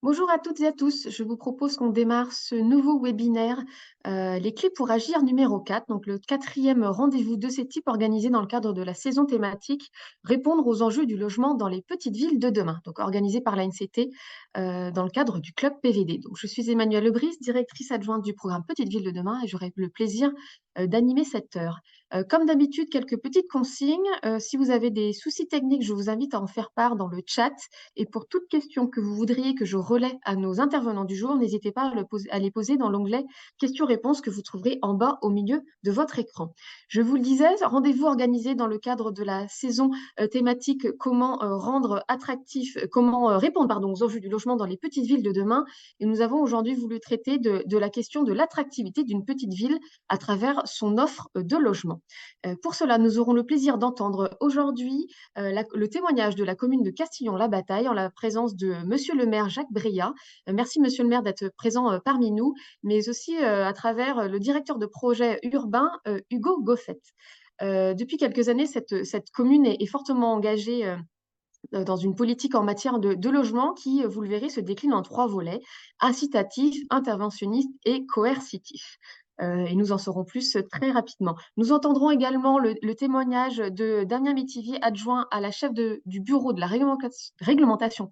Bonjour à toutes et à tous. Je vous propose qu'on démarre ce nouveau webinaire, les clés pour agir numéro 4, donc le quatrième rendez-vous de ce type organisé dans le cadre de la saison thématique Répondre aux enjeux du logement dans les petites villes de demain, donc organisé par l'ANCT dans le cadre du club PVD. Donc, je suis Emmanuelle Lebris, directrice adjointe du programme Petites Villes de demain et j'aurai le plaisir d'animer cette heure. Comme d'habitude, quelques petites consignes. Si vous avez des soucis techniques, je vous invite à en faire part dans le chat. Et pour toute question que vous voudriez que je relaie à nos intervenants du jour, n'hésitez pas à les poser dans l'onglet questions-réponses que vous trouverez en bas au milieu de votre écran. Je vous le disais, rendez-vous organisé dans le cadre de la saison thématique comment rendre attractif, comment répondre pardon, aux enjeux du logement dans les petites villes de demain. Et nous avons aujourd'hui voulu traiter de la question de l'attractivité d'une petite ville à travers son offre de logement. Pour cela, nous aurons le plaisir d'entendre aujourd'hui le témoignage de la commune de Castillon-la-Bataille en la présence de Monsieur le maire Jacques Breillat. Merci Monsieur le maire d'être présent parmi nous, mais aussi à travers le directeur de projet urbain Hugo Goffet. Depuis quelques années, cette commune est fortement engagée dans une politique en matière de logement qui, vous le verrez, se décline en trois volets, incitatif, interventionniste et coercitif. Et nous en saurons plus très rapidement. Nous entendrons également le témoignage de Damien Métivier, adjoint à la chef du bureau de la réglementation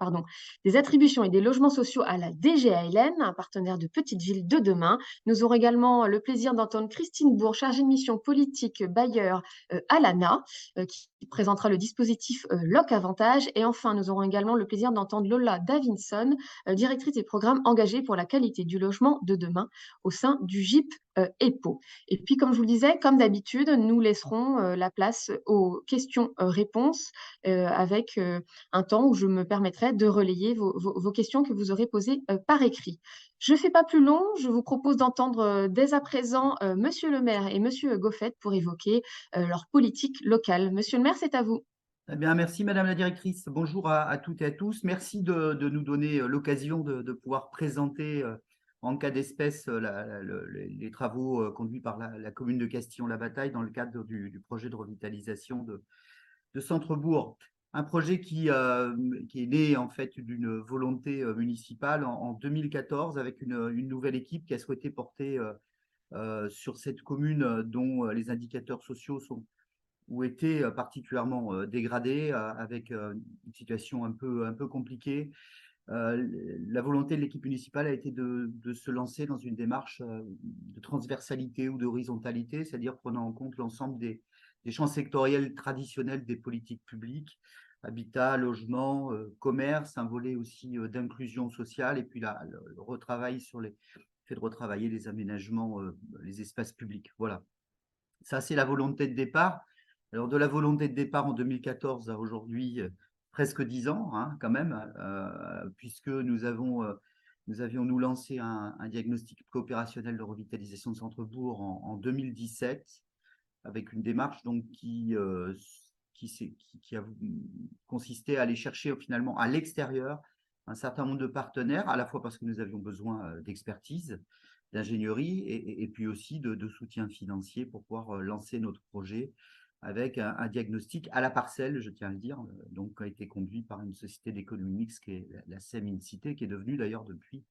des attributions et des logements sociaux à la DGALN, un partenaire de Petites Villes de demain. Nous aurons également le plaisir d'entendre Christine Bourg, chargée de mission politique bailleur à l'ANA, qui présentera le dispositif Loc Avantage. Et enfin, nous aurons également le plaisir d'entendre Lola Davinson, directrice des programmes engagés pour la qualité du logement de demain au sein du GIP EPO. Et puis, comme je vous le disais, comme d'habitude, nous laisserons la place aux questions-réponses avec un temps où je me permettrai de relayer vos questions que vous aurez posées par écrit. Je ne fais pas plus long, je vous propose d'entendre dès à présent Monsieur le maire et Monsieur Goffet pour évoquer leur politique locale. Monsieur le maire, c'est à vous. Eh bien, merci Madame la directrice. Bonjour à toutes et à tous. Merci de nous donner l'occasion de pouvoir présenter en cas d'espèce les travaux conduits par la commune de Castillon-la-Bataille dans le cadre du projet de revitalisation de Centrebourg. Un projet qui est né en fait d'une volonté municipale en 2014 avec une nouvelle équipe qui a souhaité porter sur cette commune dont les indicateurs sociaux ont été particulièrement dégradés, avec une situation un peu compliquée. La volonté de l'équipe municipale a été de se lancer dans une démarche de transversalité ou d'horizontalité, c'est-à-dire prenant en compte l'ensemble des champs sectoriels traditionnels des politiques publiques, habitat, logement, commerce, un volet aussi d'inclusion sociale, et puis le retravail sur les fait de retravailler les aménagements, les espaces publics. Voilà. Ça, c'est la volonté de départ. Alors, de la volonté de départ en 2014 à aujourd'hui, presque 10 ans, hein, quand même, puisque nous avions nous lancé un diagnostic coopérationnel de revitalisation de Centrebourg en 2017, avec une démarche donc qui a consisté à aller chercher finalement à l'extérieur un certain nombre de partenaires, à la fois parce que nous avions besoin d'expertise, d'ingénierie et puis aussi de soutien financier pour pouvoir lancer notre projet avec un diagnostic à la parcelle, je tiens à le dire, donc qui a été conduit par une société d'économie mixte qui est la SEM Incité, qui est devenue d'ailleurs depuis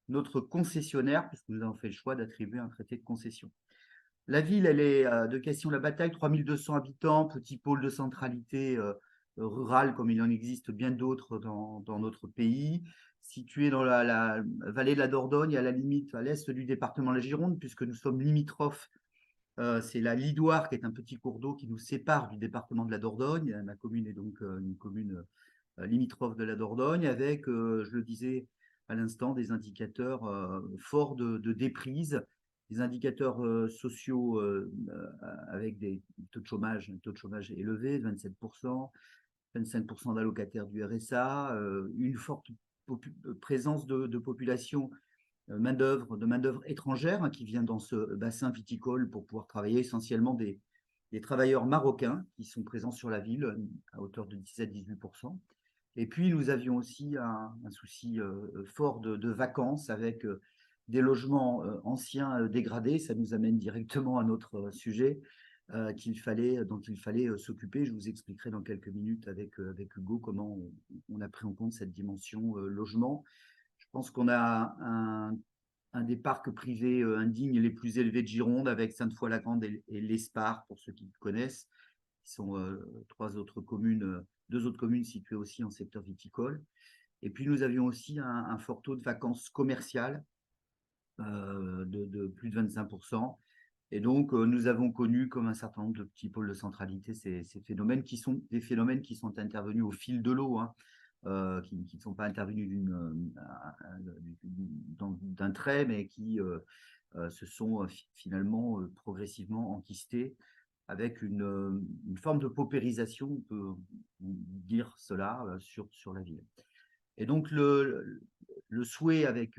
notre concessionnaire, puisque nous avons fait le choix d'attribuer un traité de concession. La ville, elle est de Castillon-la-Bataille, 3200 habitants, petit pôle de centralité rurale, comme il en existe bien d'autres dans notre pays, située dans la vallée de la Dordogne, à la limite à l'est du département de la Gironde, puisque nous sommes limitrophes. C'est la Lidoire, qui est un petit cours d'eau qui nous sépare du département de la Dordogne. Ma commune est donc une commune limitrophe de la Dordogne, avec, je le disais à l'instant, des indicateurs forts de déprise, des indicateurs sociaux avec des taux de chômage, un taux de chômage élevé, 27%, 25% d'allocataires du RSA, une forte présence de population de main-d'œuvre étrangère, hein, qui vient dans ce bassin viticole pour pouvoir travailler, essentiellement des travailleurs marocains qui sont présents sur la ville à hauteur de 17-18%. Et puis, nous avions aussi un souci fort de vacances, avec des logements anciens dégradés. Ça nous amène directement à notre sujet dont il fallait s'occuper. Je vous expliquerai dans quelques minutes avec Hugo comment on a pris en compte cette dimension logement. pense qu'on a un des parcs privés indignes les plus élevés de Gironde, avec Sainte-Foy-la-Grande et l'Espar, pour ceux qui connaissent, qui sont deux autres communes situées aussi en secteur viticole. Et puis, nous avions aussi un fort taux de vacances commerciales de plus de 25%. Et donc, nous avons connu, comme un certain nombre de petits pôles de centralité, ces phénomènes qui sont des phénomènes qui sont intervenus au fil de l'eau, hein, qui ne sont pas intervenus d'un trait, mais qui se sont finalement progressivement enquistés avec une forme de paupérisation, on peut dire cela, sur la ville. Et donc, le souhait avec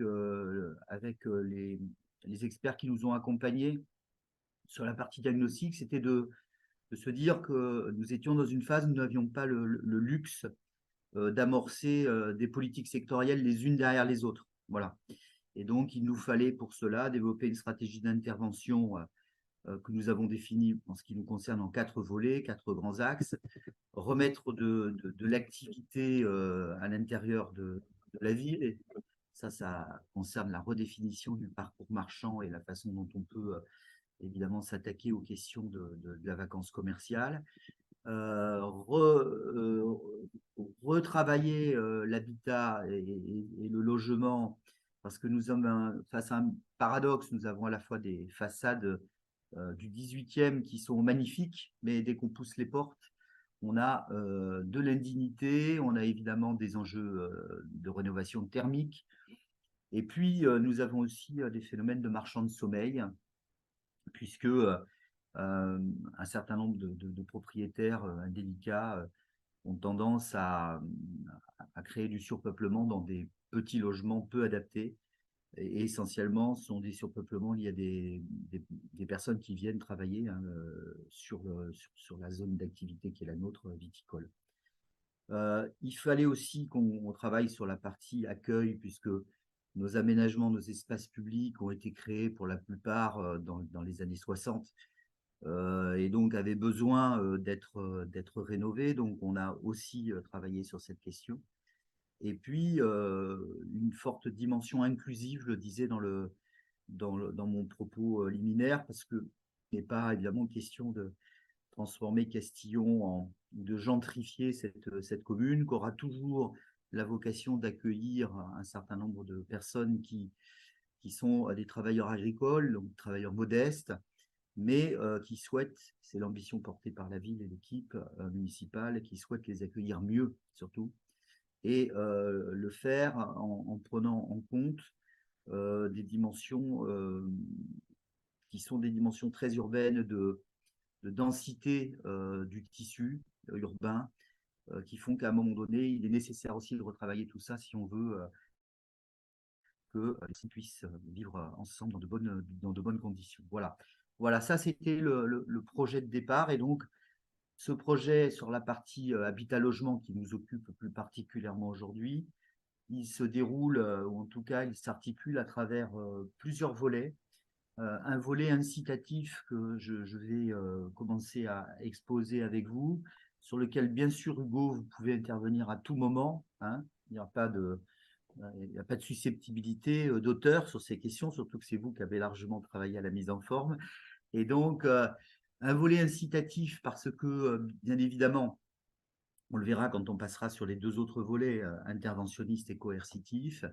les experts qui nous ont accompagnés sur la partie diagnostic, c'était de se dire que nous étions dans une phase où nous n'avions pas le luxe d'amorcer des politiques sectorielles les unes derrière les autres. Voilà. Et donc, il nous fallait pour cela développer une stratégie d'intervention que nous avons définie en ce qui nous concerne en 4 volets, 4 grands axes, remettre de l'activité à l'intérieur de la ville. Et ça concerne la redéfinition du parcours marchand et la façon dont on peut évidemment s'attaquer aux questions de la vacance commerciale. Retravailler l'habitat et le logement, parce que nous sommes face à un paradoxe. Nous avons à la fois des façades du 18e qui sont magnifiques, mais dès qu'on pousse les portes, on a de l'indignité, on a évidemment des enjeux de rénovation thermique, et puis nous avons aussi des phénomènes de marchands de sommeil, puisque un certain nombre de propriétaires indélicats ont tendance à créer du surpeuplement dans des petits logements peu adaptés. Et essentiellement, ce sont des surpeuplements liés à des personnes qui viennent travailler, hein, sur la zone d'activité qui est la nôtre, viticole. Il fallait aussi qu'on travaille sur la partie accueil, puisque nos aménagements, nos espaces publics ont été créés pour la plupart dans les années 60, et donc avaient besoin d'être rénovés. Donc, on a aussi travaillé sur cette question. Et puis, une forte dimension inclusive, je le disais dans mon propos liminaire, parce que il n'est pas évidemment question de transformer Castillon ou de gentrifier cette commune, qui aura toujours la vocation d'accueillir un certain nombre de personnes qui sont des travailleurs agricoles, donc travailleurs modestes, mais qui souhaitent, c'est l'ambition portée par la ville et l'équipe municipale, qui souhaitent les accueillir mieux, surtout, et le faire en prenant en compte des dimensions qui sont des dimensions très urbaines de densité du tissu urbain, qui font qu'à un moment donné, il est nécessaire aussi de retravailler tout ça si on veut que les puissent vivre ensemble dans de bonnes conditions. Voilà, ça c'était le projet de départ. Et donc, ce projet sur la partie habitat-logement qui nous occupe plus particulièrement aujourd'hui, il se déroule, ou en tout cas, il s'articule à travers plusieurs volets. Un volet incitatif que je vais commencer à exposer avec vous, sur lequel, bien sûr, Hugo, vous pouvez intervenir à tout moment, hein. Il n'y a pas de susceptibilité d'auteur sur ces questions, surtout que c'est vous qui avez largement travaillé à la mise en forme. Et donc, un volet incitatif parce que, bien évidemment, on le verra quand on passera sur les 2 autres volets, interventionniste et coercitif,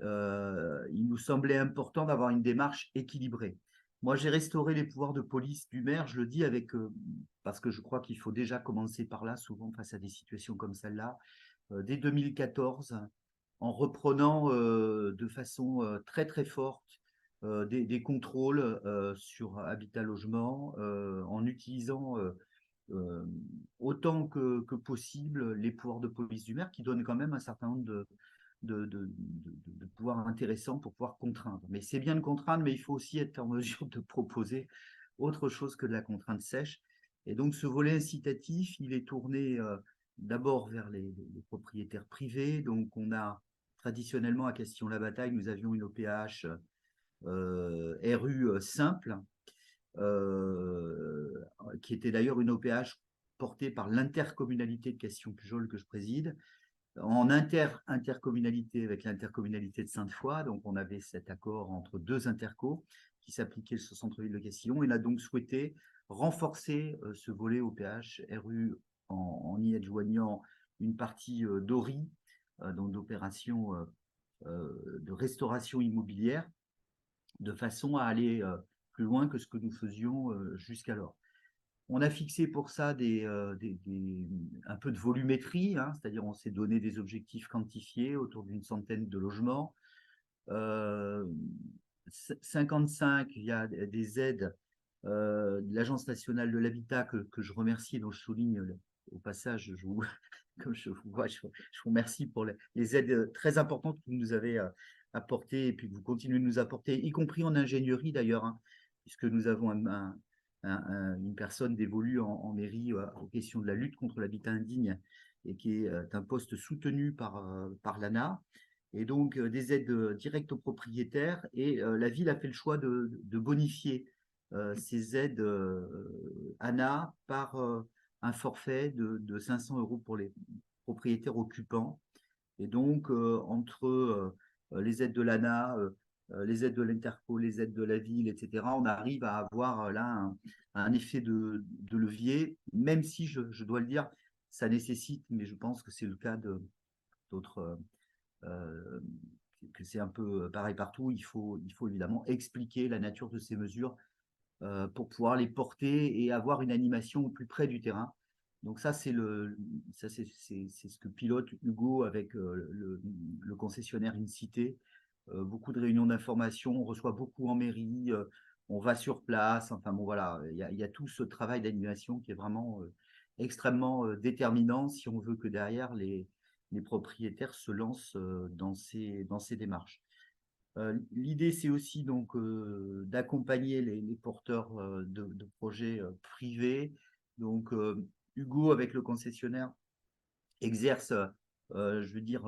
il nous semblait important d'avoir une démarche équilibrée. Moi, j'ai restauré les pouvoirs de police du maire, je le dis parce que je crois qu'il faut déjà commencer par là, souvent face à des situations comme celle-là, dès 2014, en reprenant de façon très très forte des contrôles sur habitat-logement, en utilisant autant que possible les pouvoirs de police du maire, qui donnent quand même un certain nombre de pouvoirs intéressants pour pouvoir contraindre. Mais c'est bien de contraindre, mais il faut aussi être en mesure de proposer autre chose que de la contrainte sèche. Et donc, ce volet incitatif, il est tourné d'abord vers les propriétaires privés. Donc, on a traditionnellement à Castillon-la-Bataille, nous avions une OPH RU simple, qui était d'ailleurs une OPH portée par l'intercommunalité de Castillon-Pujol que je préside, en intercommunalité avec l'intercommunalité de Sainte-Foy. Donc, on avait cet accord entre deux intercos qui s'appliquait sur le centre-ville de Castillon. Il a donc souhaité renforcer ce volet OPH RU en y adjoignant une partie d'ORI, donc d'opération de restauration immobilière, de façon à aller plus loin que ce que nous faisions jusqu'alors. On a fixé pour ça un peu de volumétrie, hein, c'est-à-dire on s'est donné des objectifs quantifiés autour d'une centaine de logements. 55, il y a des aides de l'Agence nationale de l'habitat que je remercie, dont je souligne au passage, comme je vous remercie pour les aides très importantes que vous nous avez apportées et puis que vous continuez de nous apporter, y compris en ingénierie d'ailleurs, hein, puisque nous avons une personne dévolue en mairie aux questions de la lutte contre l'habitat indigne et qui est un poste soutenu par l'ANA. Et donc des aides directes aux propriétaires. Et la ville a fait le choix de bonifier ces aides ANA par un forfait de 500 € pour les propriétaires occupants. Et donc, entre les aides de l'ANA, les aides de l'Interco, les aides de la ville, etc., on arrive à avoir là un effet de levier, même si je dois le dire, ça nécessite, mais je pense que c'est le cas d'autres, que c'est un peu pareil partout, il faut évidemment expliquer la nature de ces mesures pour pouvoir les porter et avoir une animation au plus près du terrain. Donc ça, c'est ce que pilote Hugo avec le concessionnaire Incité. Beaucoup de réunions d'information, on reçoit beaucoup en mairie, on va sur place. Enfin bon, voilà, il y a tout ce travail d'animation qui est vraiment extrêmement déterminant si on veut que derrière les propriétaires se lancent dans ces démarches. L'idée, c'est aussi donc d'accompagner les porteurs de projets privés. Donc, Hugo, avec le concessionnaire, exerce, je veux dire,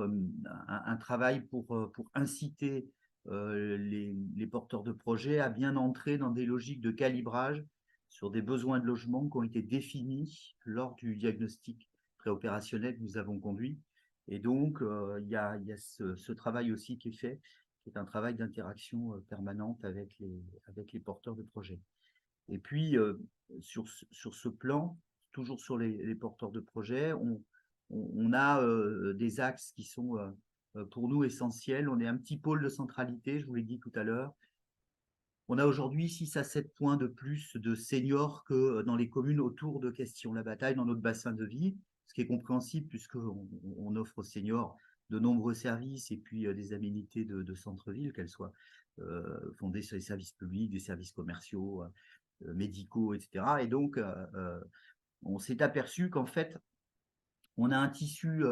un travail pour inciter les porteurs de projets à bien entrer dans des logiques de calibrage sur des besoins de logement qui ont été définis lors du diagnostic préopérationnel que nous avons conduit. Et donc, il y a ce travail aussi qui est fait, qui est un travail d'interaction permanente avec les porteurs de projets. Et puis, sur ce plan, toujours sur les porteurs de projets, on a des axes qui sont pour nous essentiels. On est un petit pôle de centralité, je vous l'ai dit tout à l'heure. On a aujourd'hui 6 à 7 points de plus de seniors que dans les communes autour de Castillon-la-Bataille, dans notre bassin de vie, ce qui est compréhensible puisqu'on offre aux seniors de nombreux services et puis des aménités de centre-ville, qu'elles soient fondées sur les services publics, des services commerciaux, médicaux, etc. Et donc, on s'est aperçu qu'en fait, on a un tissu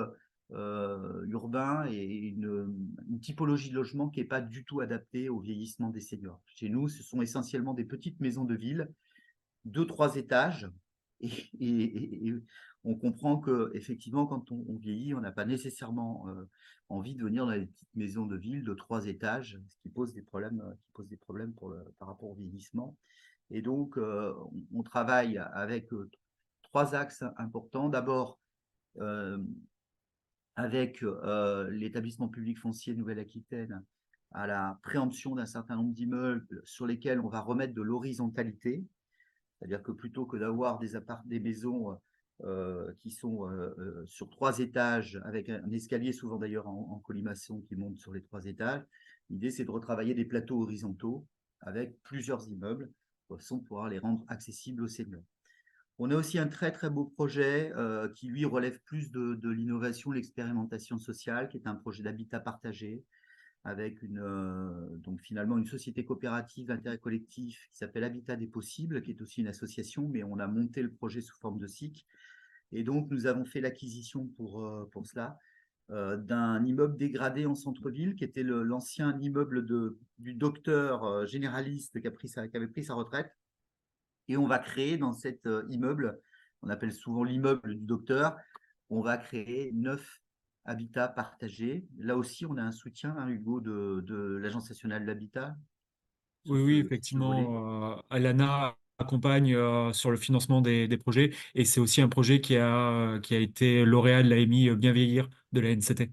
urbain et une typologie de logement qui n'est pas du tout adaptée au vieillissement des seniors. Chez nous, ce sont essentiellement des petites maisons de ville, 2-3 étages, et on comprend qu'effectivement, quand on vieillit, on n'a pas nécessairement envie de venir dans les petites maisons de ville de 3 étages, ce qui pose des problèmes, par rapport au vieillissement. Et donc, on travaille avec 3 axes importants. D'abord, avec l'établissement public foncier Nouvelle-Aquitaine à la préemption d'un certain nombre d'immeubles sur lesquels on va remettre de l'horizontalité, c'est-à-dire que plutôt que d'avoir des maisons qui sont sur 3 étages, avec un escalier souvent d'ailleurs en colimaçon qui monte sur les 3 étages, l'idée c'est de retravailler des plateaux horizontaux avec plusieurs immeubles, de façon de pouvoir les rendre accessibles aux seniors. On a aussi un très très beau projet qui lui relève plus de l'innovation, l'expérimentation sociale, qui est un projet d'habitat partagé avec donc finalement une société coopérative d'intérêt collectif qui s'appelle Habitat des Possibles, qui est aussi une association, mais on a monté le projet sous forme de SIC. Et donc nous avons fait l'acquisition pour cela d'un immeuble dégradé en centre-ville, qui était l'ancien immeuble du docteur généraliste qui avait pris sa retraite. Et on va créer dans cet immeuble, on appelle souvent l'immeuble du docteur, on va créer 9 habitats partagés. Là aussi, on a un soutien, hein, Hugo, de l'Agence nationale de l'habitat Oui, sur oui, ce volet. effectivement, Alana accompagne sur le financement des projets. Et c'est aussi un projet qui a été lauréat de l'AMI Bien Vieillir de la NCT.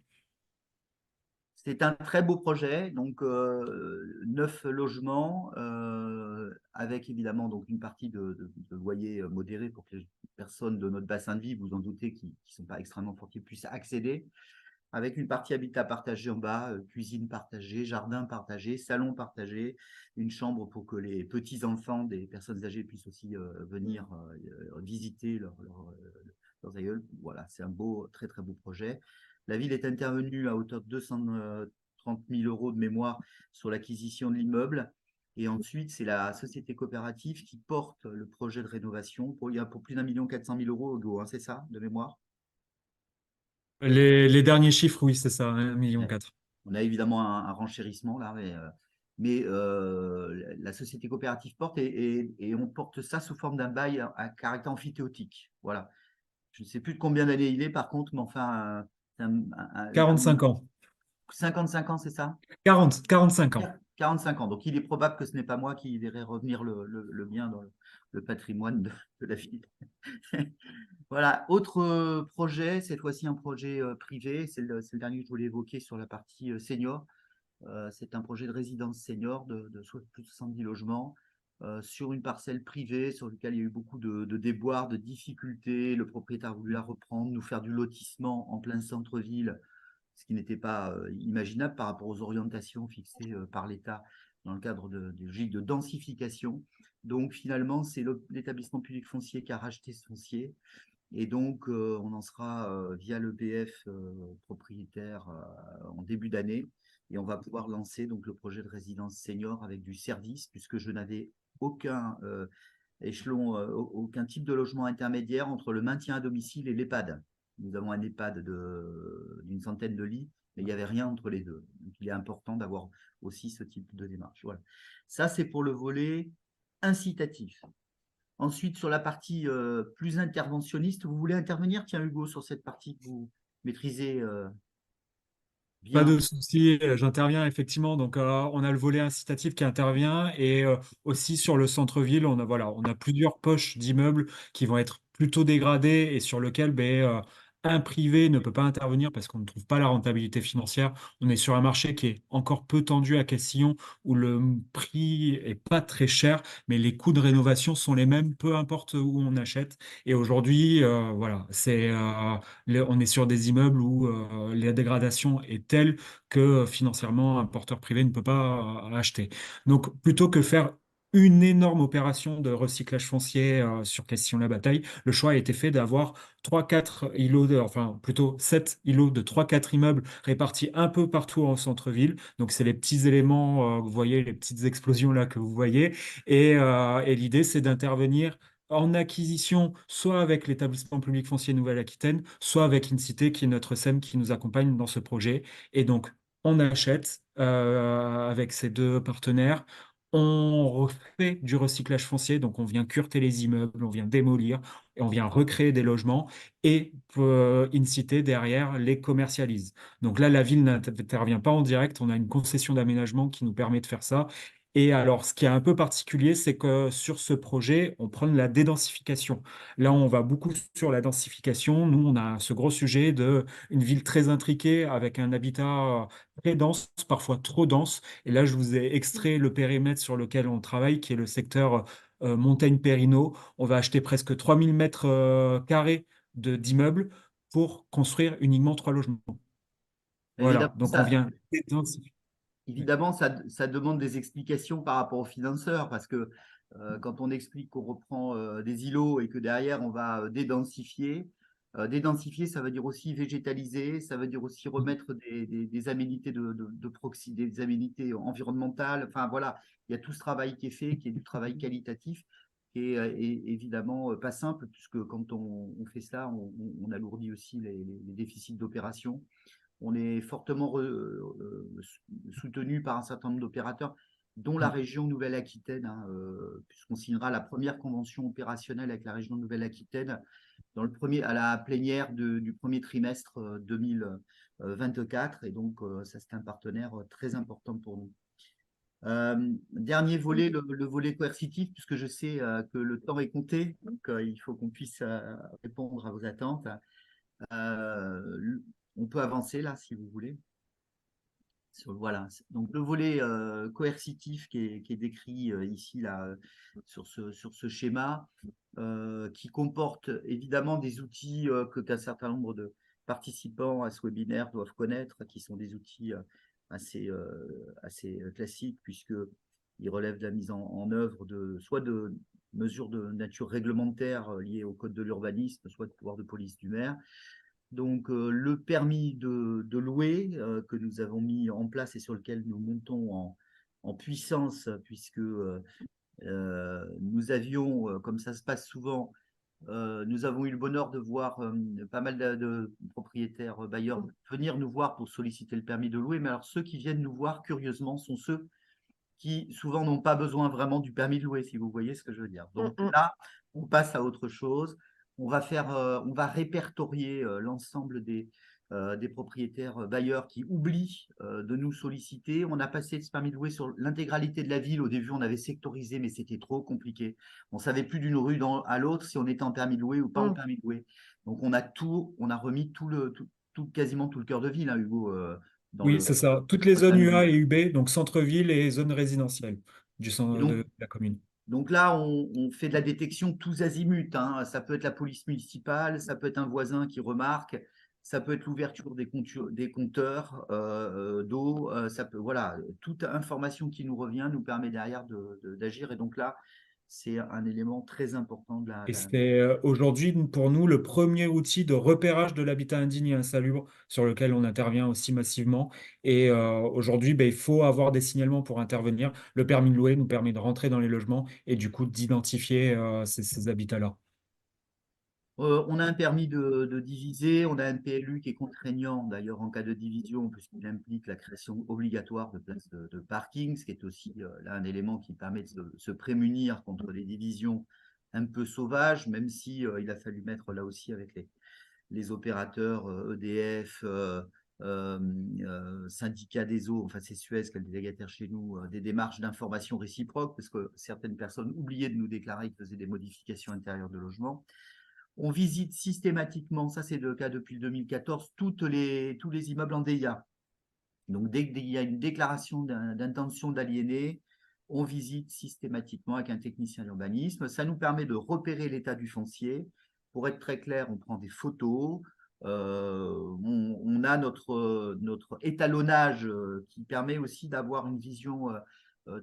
C'est un très beau projet, donc 9 logements, avec évidemment donc une partie de loyer modéré pour que les personnes de notre bassin de vie, vous en doutez, qui ne sont pas extrêmement fortunés, puissent accéder, avec une partie habitat partagé en bas, cuisine partagée, jardin partagé, salon partagé, une chambre pour que les petits-enfants des personnes âgées puissent aussi venir visiter leurs aïeuls. Voilà, c'est un beau, très très beau projet. La ville est intervenue à hauteur de 230 000 euros de mémoire sur l'acquisition de l'immeuble. Et ensuite, c'est la société coopérative qui porte le projet de rénovation pour plus d'1 400 000 euros, Hugo, hein, c'est ça, de mémoire? Les derniers chiffres, oui, c'est ça, 1,4 million. Ouais. On a évidemment un renchérissement là, mais la société coopérative porte et on porte ça sous forme d'un bail à caractère amphithéotique. Voilà. Je ne sais plus de combien d'années il est, par contre, mais enfin, 45 ans. 55 ans, c'est ça? 45 ans. 45 ans. Donc, il est probable que ce n'est pas moi qui verrai revenir le bien dans le patrimoine de la ville. Voilà, autre projet, cette fois-ci un projet privé, c'est le dernier que je voulais évoquer sur la partie senior. C'est un projet de résidence senior de plus de 70 logements sur une parcelle privée sur laquelle il y a eu beaucoup de déboires, de difficultés. Le propriétaire a voulu la reprendre, nous faire du lotissement en plein centre-ville, ce qui n'était pas imaginable par rapport aux orientations fixées par l'État dans le cadre du logique de densification. Donc finalement, c'est l'établissement public foncier qui a racheté ce foncier. Et donc, on en sera via l'EPF propriétaire en début d'année. Et on va pouvoir lancer donc le projet de résidence senior avec du service, puisque je n'avais aucun échelon, aucun type de logement intermédiaire entre le maintien à domicile et l'EHPAD. Nous avons un EHPAD d'une centaine de lits, mais il n'y avait rien entre les deux. Donc, il est important d'avoir aussi ce type de démarche. Voilà. Ça, c'est pour le volet incitatif. Ensuite, sur la partie plus interventionniste, vous voulez intervenir, tiens Hugo, sur cette partie que vous maîtrisez Pas bien. de souci, j'interviens effectivement. Donc, on a le volet incitatif qui intervient et aussi sur le centre-ville, on a plusieurs poches d'immeubles qui vont être plutôt dégradées et sur lesquelles un privé ne peut pas intervenir parce qu'on ne trouve pas la rentabilité financière. On est sur un marché qui est encore peu tendu à Castillon où le prix est pas très cher, mais les coûts de rénovation sont les mêmes, peu importe où on achète. Et aujourd'hui, on est sur des immeubles où la dégradation est telle que financièrement, un porteur privé ne peut pas acheter. Donc, plutôt que faire une énorme opération de recyclage foncier sur Castillon-la-Bataille, le choix a été fait d'avoir 3-4 îlots, enfin plutôt 7 îlots de 3-4 immeubles répartis un peu partout en centre-ville. Donc, c'est les petits éléments, vous voyez, les petites explosions là que vous voyez. Et l'idée, c'est d'intervenir en acquisition, soit avec l'établissement public foncier Nouvelle-Aquitaine, soit avec Incité, qui est notre SEM qui nous accompagne dans ce projet. Et donc, on achète avec ces deux partenaires. On refait du recyclage foncier, donc on vient cureter les immeubles, on vient démolir, et on vient recréer des logements, et Incité, derrière, les commercialise. Donc là, la ville n'intervient pas en direct, on a une concession d'aménagement qui nous permet de faire ça. Et alors, ce qui est un peu particulier, c'est que sur ce projet, on prend de la dédensification. Là, on va beaucoup sur la densification. Nous, on a ce gros sujet de une ville très intriquée avec un habitat très dense, parfois trop dense. Et là, je vous ai extrait le périmètre sur lequel on travaille, qui est le secteur Montaigne-Périno. On va acheter presque 3000 mètres carrés d'immeubles pour construire uniquement 3 logements. Évidemment, Voilà, donc on vient dédensifier. évidemment ça demande des explications par rapport aux financeurs, parce que quand on explique qu'on reprend des îlots et que derrière on va dédensifier, ça veut dire aussi végétaliser, ça veut dire aussi remettre des aménités des aménités environnementales. Enfin voilà, il y a tout ce travail qui est fait, qui est du travail qualitatif, qui est évidemment pas simple, puisque quand on fait ça, on alourdit aussi les déficits d'opération. On est fortement soutenu par un certain nombre d'opérateurs, dont la région Nouvelle-Aquitaine, hein, puisqu'on signera la première convention opérationnelle avec la région Nouvelle-Aquitaine à la plénière du premier trimestre 2024. Et donc, ça, c'est un partenaire très important pour nous. Dernier volet, le volet coercitif, puisque je sais que le temps est compté, donc il faut qu'on puisse répondre à vos attentes. On peut avancer là, si vous voulez. Voilà. Donc le volet coercitif qui est décrit ici là, sur ce schéma, qui comporte évidemment des outils qu'un certain nombre de participants à ce webinaire doivent connaître, qui sont des outils assez classiques, puisqu'ils relèvent de la mise en œuvre soit de mesures de nature réglementaire liées au code de l'urbanisme, soit de pouvoir de police du maire. Donc, le permis de louer que nous avons mis en place et sur lequel nous montons en puissance, puisque nous avions, comme ça se passe souvent, nous avons eu le bonheur de voir pas mal de propriétaires bailleurs venir nous voir pour solliciter le permis de louer. Mais alors, ceux qui viennent nous voir, curieusement, sont ceux qui souvent n'ont pas besoin vraiment du permis de louer, si vous voyez ce que je veux dire. Donc là, on passe à autre chose. On va répertorier l'ensemble des propriétaires bailleurs qui oublient de nous solliciter. On a passé ce permis de louer sur l'intégralité de la ville. Au début, on avait sectorisé, mais c'était trop compliqué. On ne savait plus d'une rue à l'autre si on était en permis de louer ou pas en permis de louer. Donc, on a remis quasiment tout le cœur de ville, hein, Hugo. Oui, c'est ça. Toutes les zones UA et UB, donc centre-ville et zones résidentielles du centre de la commune. Donc là, on fait de la détection tous azimuts, hein. Ça peut être la police municipale, ça peut être un voisin qui remarque, ça peut être l'ouverture des compteurs d'eau, voilà, toute information qui nous revient nous permet derrière d'agir. Et donc là, c'est un élément très important de Et c'est aujourd'hui pour nous le premier outil de repérage de l'habitat indigne et insalubre sur lequel on intervient aussi massivement. Et aujourd'hui, il faut avoir des signalements pour intervenir. Le permis de louer nous permet de rentrer dans les logements et du coup d'identifier ces habitats-là. On a un permis de diviser, on a un PLU qui est contraignant d'ailleurs en cas de division, puisqu'il implique la création obligatoire de places de parking, ce qui est aussi là un élément qui permet de se prémunir contre les divisions un peu sauvages, même si il a fallu mettre là aussi avec les opérateurs EDF, syndicat des eaux, enfin c'est Suez qui est le délégataire chez nous, des démarches d'information réciproque, parce que certaines personnes oubliaient de nous déclarer qu'ils faisaient des modifications intérieures de logement. On visite systématiquement, ça c'est le cas depuis le 2014, tous les immeubles en DIA. Donc dès qu'il y a une déclaration d'intention d'aliéner, on visite systématiquement avec un technicien d'urbanisme. Ça nous permet de repérer l'état du foncier. Pour être très clair, on prend des photos. On a notre étalonnage qui permet aussi d'avoir une vision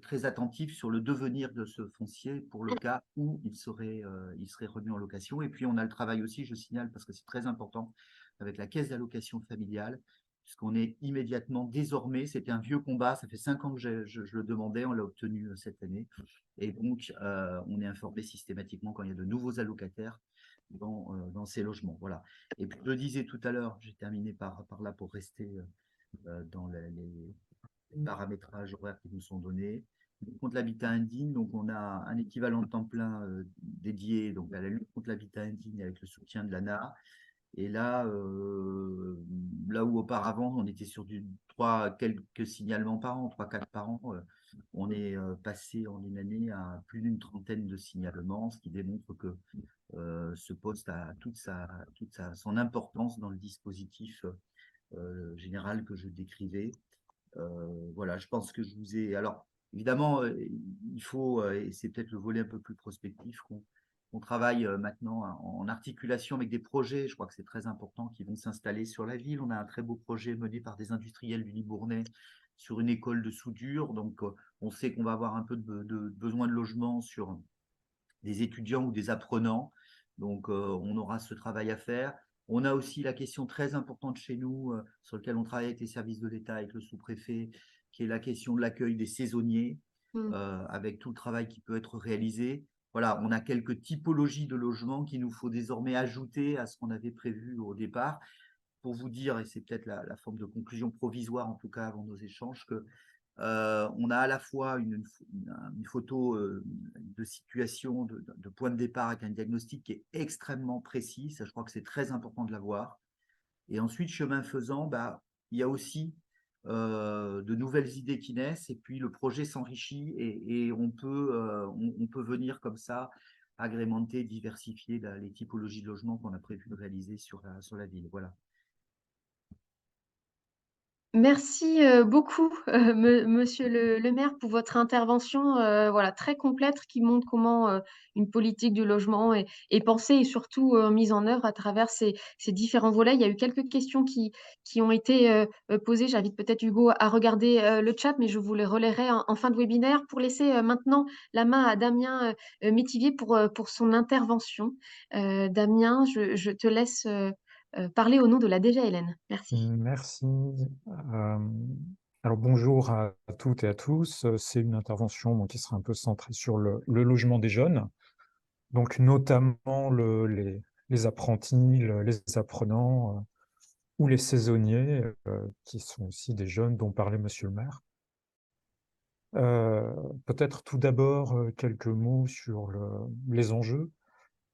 très attentif sur le devenir de ce foncier pour le cas où il serait remis en location. Et puis, on a le travail aussi, je signale, parce que c'est très important, avec la caisse d'allocation familiale, puisqu'on est immédiatement, désormais, c'était un vieux combat, ça fait 5 ans que je le demandais, on l'a obtenu cette année. Et donc, on est informé systématiquement quand il y a de nouveaux allocataires dans ces logements. Voilà. Et puis, je le disais tout à l'heure, j'ai terminé par là pour rester dans les paramétrages horaires qui nous sont donnés. Contre l'habitat indigne, donc on a un équivalent de temps plein dédié donc à la lutte contre l'habitat indigne avec le soutien de l'ANA. Et là, là où auparavant on était sur quelques signalements par an, 3-4 par an, on est passé en une année à plus d'30 de signalements, ce qui démontre que ce poste a son importance dans le dispositif général que je décrivais. Voilà, je pense que je vous ai. Alors, évidemment, il faut, et c'est peut-être le volet un peu plus prospectif, qu'on travaille maintenant en articulation avec des projets, je crois que c'est très important, qui vont s'installer sur la ville. On a un très beau projet mené par des industriels du Libournais sur une école de soudure. Donc, on sait qu'on va avoir un peu de besoin de logement sur des étudiants ou des apprenants. Donc, on aura ce travail à faire. On a aussi la question très importante chez nous, sur laquelle on travaille avec les services de l'État, avec le sous-préfet, qui est la question de l'accueil des saisonniers, avec tout le travail qui peut être réalisé. Voilà, on a quelques typologies de logements qu'il nous faut désormais ajouter à ce qu'on avait prévu au départ. Pour vous dire, et c'est peut-être la forme de conclusion provisoire, en tout cas avant nos échanges, que on a à la fois une photo de situation, de point de départ avec un diagnostic qui est extrêmement précis. Ça, je crois que c'est très important de l'avoir. Et ensuite, chemin faisant, il y a aussi de nouvelles idées qui naissent, et puis le projet s'enrichit, et on peut venir comme ça agrémenter, diversifier les typologies de logements qu'on a prévu de réaliser sur la ville. Voilà. Merci, beaucoup, monsieur le maire, pour votre intervention, voilà, très complète, qui montre comment, une politique du logement est pensée et surtout, mise en œuvre à travers ces différents volets. Il y a eu quelques questions qui ont été, posées. J'invite peut-être Hugo à regarder, le chat, mais je vous les relayerai en fin de webinaire, pour laisser, maintenant la main à Damien, Métivier pour son intervention. Damien, je te laisse, parler au nom de la DGLN. Merci. Merci. Alors bonjour à toutes et à tous. C'est une intervention qui sera un peu centrée sur le logement des jeunes, donc notamment les apprentis, les apprenants ou les saisonniers, qui sont aussi des jeunes dont parlait Monsieur le maire. Peut-être tout d'abord quelques mots sur les enjeux.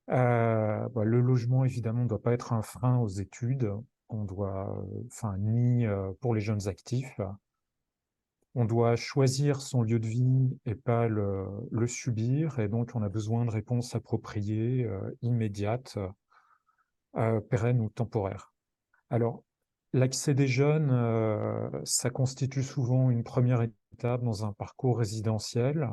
Le logement, évidemment, ne doit pas être un frein aux études. On doit, ni pour les jeunes actifs. On doit choisir son lieu de vie et pas le subir. Et donc, on a besoin de réponses appropriées, immédiates, pérennes ou temporaires. Alors, l'accès des jeunes, ça constitue souvent une première étape dans un parcours résidentiel.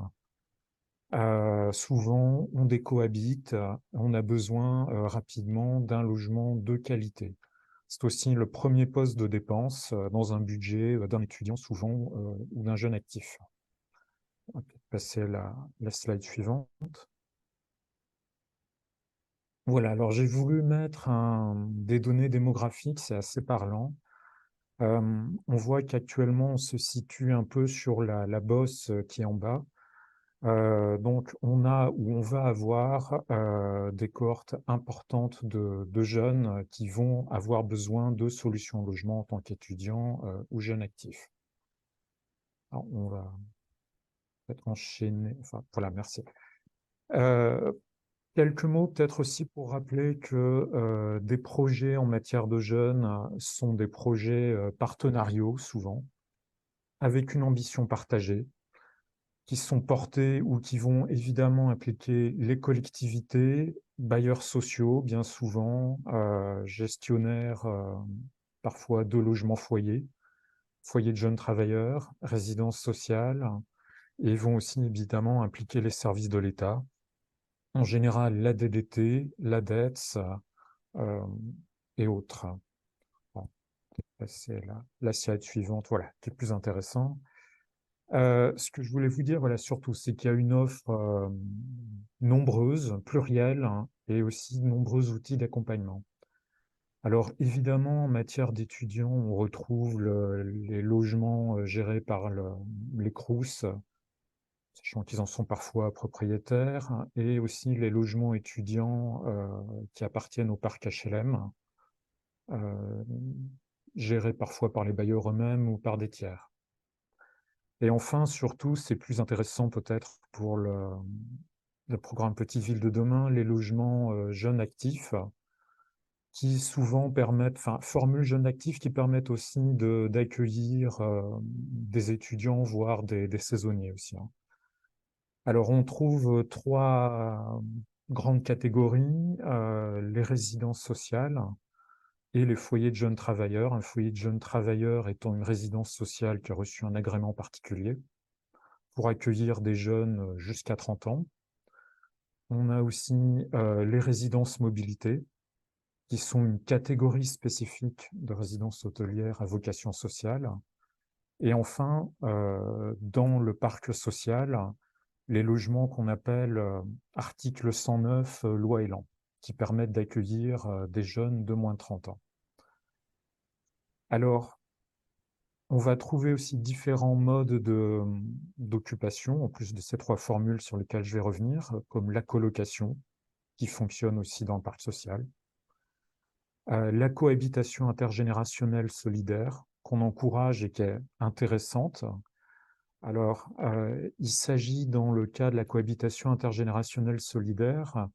Souvent, on décohabite, on a besoin rapidement d'un logement de qualité. C'est aussi le premier poste de dépense dans un budget d'un étudiant souvent ou d'un jeune actif. On va passer la slide suivante. Voilà, alors j'ai voulu mettre des données démographiques, c'est assez parlant. On voit qu'actuellement, on se situe un peu sur la bosse qui est en bas. Donc, on va avoir des cohortes importantes de jeunes qui vont avoir besoin de solutions logement en tant qu'étudiants ou jeunes actifs. Alors, on va peut-être enchaîner. Enfin, voilà, merci. Quelques mots peut-être aussi pour rappeler que des projets en matière de jeunes sont des projets partenariaux souvent, avec une ambition partagée, qui sont portés ou qui vont évidemment impliquer les collectivités, bailleurs sociaux, bien souvent, gestionnaires parfois de logements foyers, foyers de jeunes travailleurs, résidences sociales, et vont aussi évidemment impliquer les services de l'État, en général la DDT, la DETS et autres. Bon, c'est la slide suivante, voilà, qui est plus intéressant. Ce que je voulais vous dire, voilà, surtout, c'est qu'il y a une offre nombreuse, plurielle, hein, et aussi de nombreux outils d'accompagnement. Alors, évidemment, en matière d'étudiants, on retrouve les logements gérés par les Crous, sachant qu'ils en sont parfois propriétaires, hein, et aussi les logements étudiants qui appartiennent au parc HLM, gérés parfois par les bailleurs eux-mêmes ou par des tiers. Et enfin, surtout, c'est plus intéressant peut-être pour le programme Petite Ville de demain, les logements jeunes actifs, qui souvent formule jeunes actifs qui permettent aussi d'accueillir des étudiants, voire des saisonniers aussi, hein. Alors, on trouve trois grandes catégories, les résidences sociales et les foyers de jeunes travailleurs. Un foyer de jeunes travailleurs étant une résidence sociale qui a reçu un agrément particulier pour accueillir des jeunes jusqu'à 30 ans. On a aussi les résidences mobilité, qui sont une catégorie spécifique de résidences hôtelières à vocation sociale. Et enfin, dans le parc social, les logements qu'on appelle article 109 loi Elan, qui permettent d'accueillir des jeunes de moins de 30 ans. Alors, on va trouver aussi différents modes d'occupation, en plus de ces trois formules sur lesquelles je vais revenir, comme la colocation, qui fonctionne aussi dans le parc social, la cohabitation intergénérationnelle solidaire, qu'on encourage et qui est intéressante. Alors, il s'agit dans le cas de la cohabitation intergénérationnelle solidaire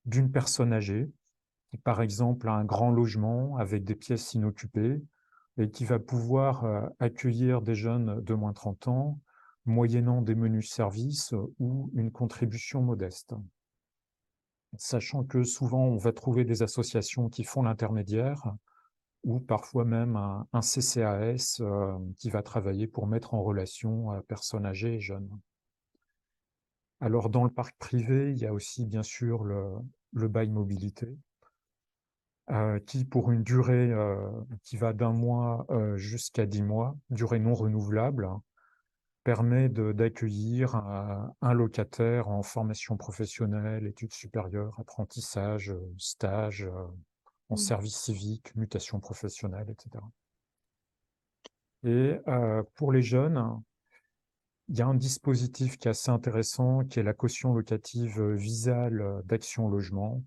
d'une personne âgée qui, par exemple, a un grand logement avec des pièces inoccupées, et qui va pouvoir accueillir des jeunes de moins 30 ans, moyennant des menus services ou une contribution modeste. Sachant que souvent, on va trouver des associations qui font l'intermédiaire ou parfois même un CCAS qui va travailler pour mettre en relation personnes âgées et jeunes. Alors, dans le parc privé, il y a aussi, bien sûr, le bail mobilité, qui, pour une durée qui va d'1 mois jusqu'à 10 mois, durée non renouvelable, permet d'accueillir un locataire en formation professionnelle, études supérieures, apprentissage, stage, en service civique, mutation professionnelle, etc. Et pour les jeunes, il y a un dispositif qui est assez intéressant, qui est la caution locative Visale d'Action Logement,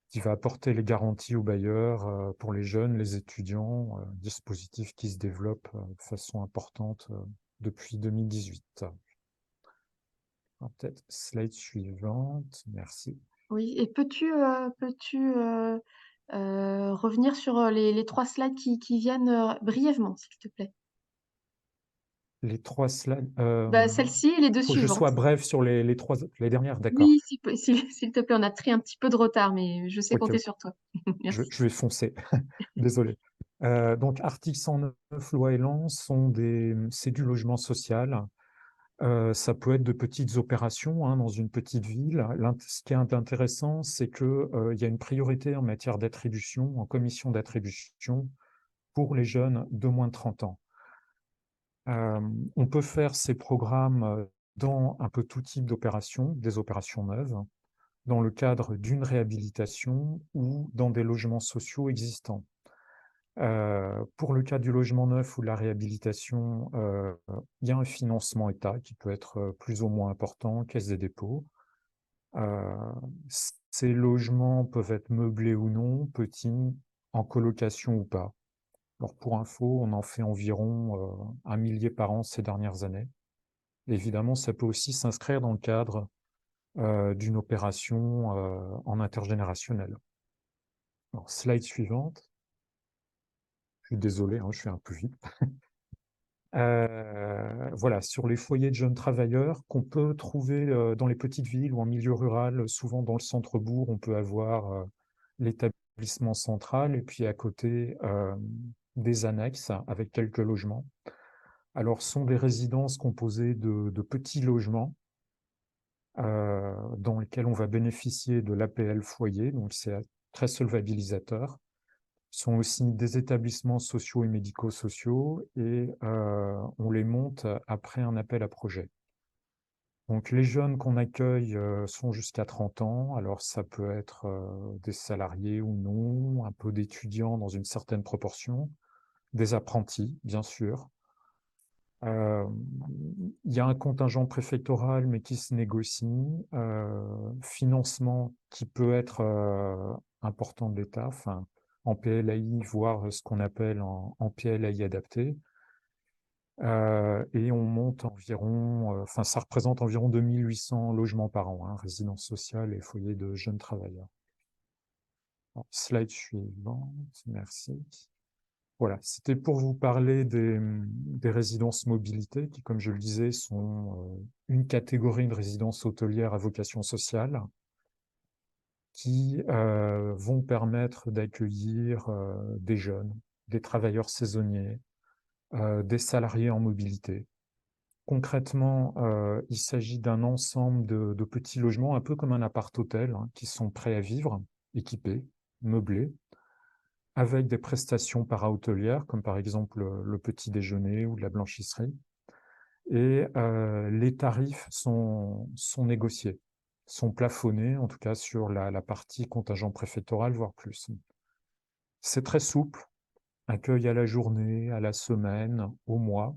qui va apporter les garanties aux bailleurs pour les jeunes, les étudiants, dispositif qui se développe de façon importante depuis 2018. Peut-être slide suivante, merci. Oui, et peux-tu revenir sur les 3 slides qui viennent brièvement, s'il te plaît? Les 3 slides, Bah, celle-ci et les 2 faut que je sois suivantes. bref sur les dernières, d'accord. Oui, s'il te plaît, on a pris un petit peu de retard, mais je sais Ok, compter ok. sur toi. Merci. Je vais foncer, désolé. Donc, article 109, loi Elan, c'est du logement social. Ça peut être de petites opérations dans une petite ville. Ce qui est intéressant, c'est qu'il y a une priorité en matière d'attribution, en commission d'attribution, pour les jeunes de moins de 30 ans. On peut faire ces programmes dans un peu tout type d'opérations, des opérations neuves, dans le cadre d'une réhabilitation ou dans des logements sociaux existants. Pour le cas du logement neuf ou de la réhabilitation, il y a un financement État qui peut être plus ou moins important, Caisse des dépôts. Ces logements peuvent être meublés ou non, petits, en colocation ou pas. Alors pour info, on en fait environ 1 millier par an ces dernières années. Évidemment, ça peut aussi s'inscrire dans le cadre d'une opération en intergénérationnel. Alors, slide suivante. Je suis désolé, je fais un peu vite. Voilà, sur les foyers de jeunes travailleurs qu'on peut trouver dans les petites villes ou en milieu rural, souvent dans le centre-bourg, on peut avoir l'établissement central et puis à côté des annexes avec quelques logements. Alors, ce sont des résidences composées de petits logements dans lesquels on va bénéficier de l'APL foyer, donc c'est très solvabilisateur. Ce sont aussi des établissements sociaux et médico-sociaux et on les monte après un appel à projet. Donc les jeunes qu'on accueille sont jusqu'à 30 ans, alors ça peut être des salariés ou non, un peu d'étudiants dans une certaine proportion, des apprentis, bien sûr. Il y a un contingent préfectoral, mais qui se négocie, financement qui peut être important de l'État, enfin, en PLAI, voire ce qu'on appelle en PLAI adapté. Et on monte environ, enfin, ça représente environ 2800 logements par an, résidences sociales et foyers de jeunes travailleurs. Alors, slide suivante, merci. Voilà, c'était pour vous parler des résidences mobilité qui, comme je le disais, sont une catégorie de résidences hôtelières à vocation sociale qui vont permettre d'accueillir des jeunes, des travailleurs saisonniers, des salariés en mobilité. Concrètement, il s'agit d'un ensemble de petits logements, un peu comme un appart-hôtel, qui sont prêts à vivre, équipés, meublés, avec des prestations para-hôtelières, comme par exemple le petit déjeuner ou de la blanchisserie. Et les tarifs sont négociés, sont plafonnés, en tout cas sur la partie contingent préfectoral, voire plus. C'est très souple, accueil à la journée, à la semaine, au mois.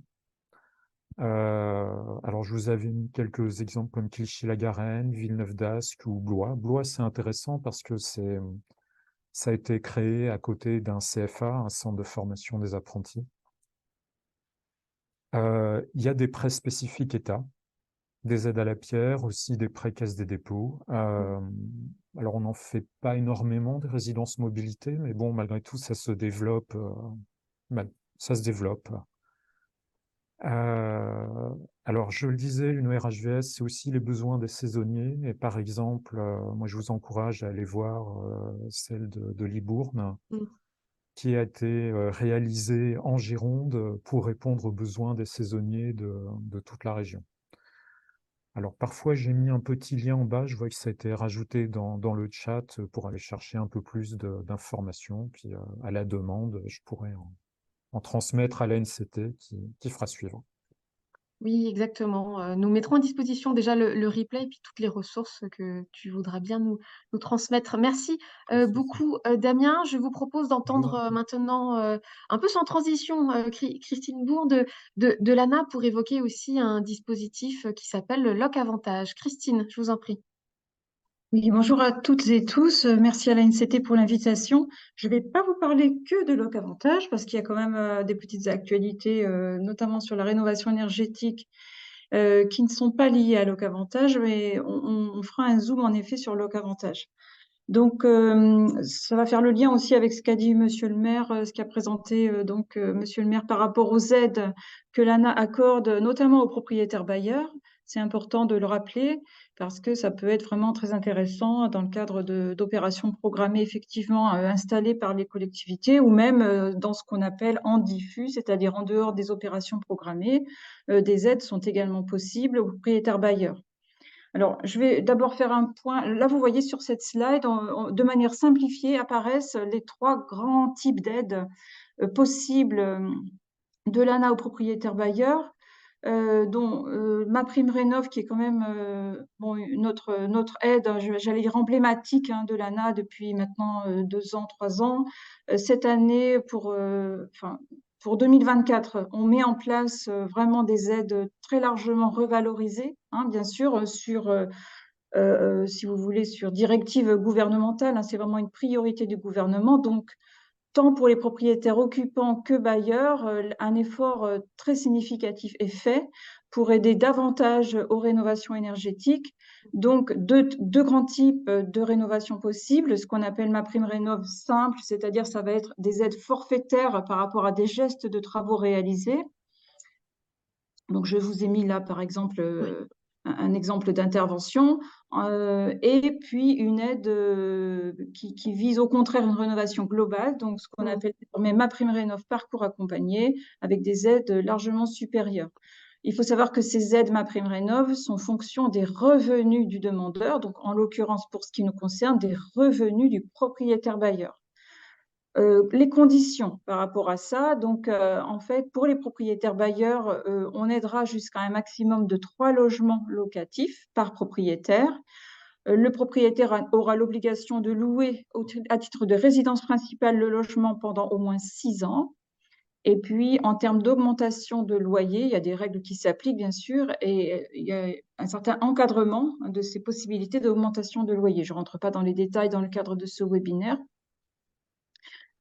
Alors, je vous avais mis quelques exemples comme Clichy-la-Garenne, Villeneuve-d'Ascq ou Blois. Blois, c'est intéressant parce que ça a été créé à côté d'un CFA, un centre de formation des apprentis. Il y a des prêts spécifiques État, des aides à la pierre, aussi des prêts Caisse des dépôts. Alors, on n'en fait pas énormément des résidences mobilité, mais bon, malgré tout, ça se développe ça se développe. Alors, je le disais, une ORHVS, c'est aussi les besoins des saisonniers. Et par exemple, moi, je vous encourage à aller voir celle de Libourne, Mm. qui a été réalisée en Gironde pour répondre aux besoins des saisonniers de toute la région. Alors, parfois, j'ai mis un petit lien en bas. Je vois que ça a été rajouté dans le chat pour aller chercher un peu plus d'informations. Puis, à la demande, je pourrais en transmettre à l'ANCT qui fera suivre. Oui, exactement. Nous mettrons à disposition déjà le replay et puis toutes les ressources que tu voudras bien nous transmettre. Merci beaucoup, Damien. Je vous propose d'entendre maintenant, un peu sans transition, Christine Bourg de l'ANA pour évoquer aussi un dispositif qui s'appelle le Loc Avantage. Christine, je vous en prie. Oui, bonjour à toutes et tous. Merci à l'ANCT pour l'invitation. Je ne vais pas vous parler que de Loc Avantage parce qu'il y a quand même des petites actualités, notamment sur la rénovation énergétique, qui ne sont pas liées à Loc Avantage, mais on fera un zoom en effet sur Loc Avantage. Donc, ça va faire le lien aussi avec ce qu'a dit Monsieur le maire, ce qu'a présenté Monsieur le maire par rapport aux aides que l'ANA accorde, notamment aux propriétaires bailleurs. C'est important de le rappeler parce que ça peut être vraiment très intéressant dans le cadre d'opérations programmées effectivement installées par les collectivités ou même dans ce qu'on appelle en diffus, c'est-à-dire en dehors des opérations programmées. Des aides sont également possibles aux propriétaires bailleurs. Alors, je vais d'abord faire un point. Là, vous voyez sur cette slide, de manière simplifiée, apparaissent les trois grands types d'aides possibles de l'ANA aux propriétaires bailleurs, dont MaPrimeRénov', qui est quand même notre aide, j'allais dire emblématique de l'ANA depuis maintenant 2 ans, 3 ans. Cette année, pour 2024, on met en place vraiment des aides très largement revalorisées, bien sûr, si vous voulez, sur directive gouvernementale. C'est vraiment une priorité du gouvernement. Donc, tant pour les propriétaires occupants que bailleurs, un effort très significatif est fait pour aider davantage aux rénovations énergétiques. Donc, deux grands types de rénovation possibles, ce qu'on appelle MaPrimeRénov' simple, c'est-à-dire ça va être des aides forfaitaires par rapport à des gestes de travaux réalisés. Donc, je vous ai mis là, par exemple, un exemple d'intervention, et puis une aide qui vise au contraire une rénovation globale, donc ce qu'on appelle désormais MaPrimeRénov' parcours accompagné, avec des aides largement supérieures. Il faut savoir que ces aides MaPrimeRénov' sont fonction des revenus du demandeur, donc en l'occurrence pour ce qui nous concerne, des revenus du propriétaire bailleur. Les conditions par rapport à ça, donc en fait, pour les propriétaires bailleurs, on aidera jusqu'à un maximum de 3 logements locatifs par propriétaire. Le propriétaire aura l'obligation de louer à titre de résidence principale le logement pendant au moins 6 ans. Et puis, en termes d'augmentation de loyer, il y a des règles qui s'appliquent, bien sûr, et il y a un certain encadrement de ces possibilités d'augmentation de loyer. Je ne rentre pas dans les détails dans le cadre de ce webinaire.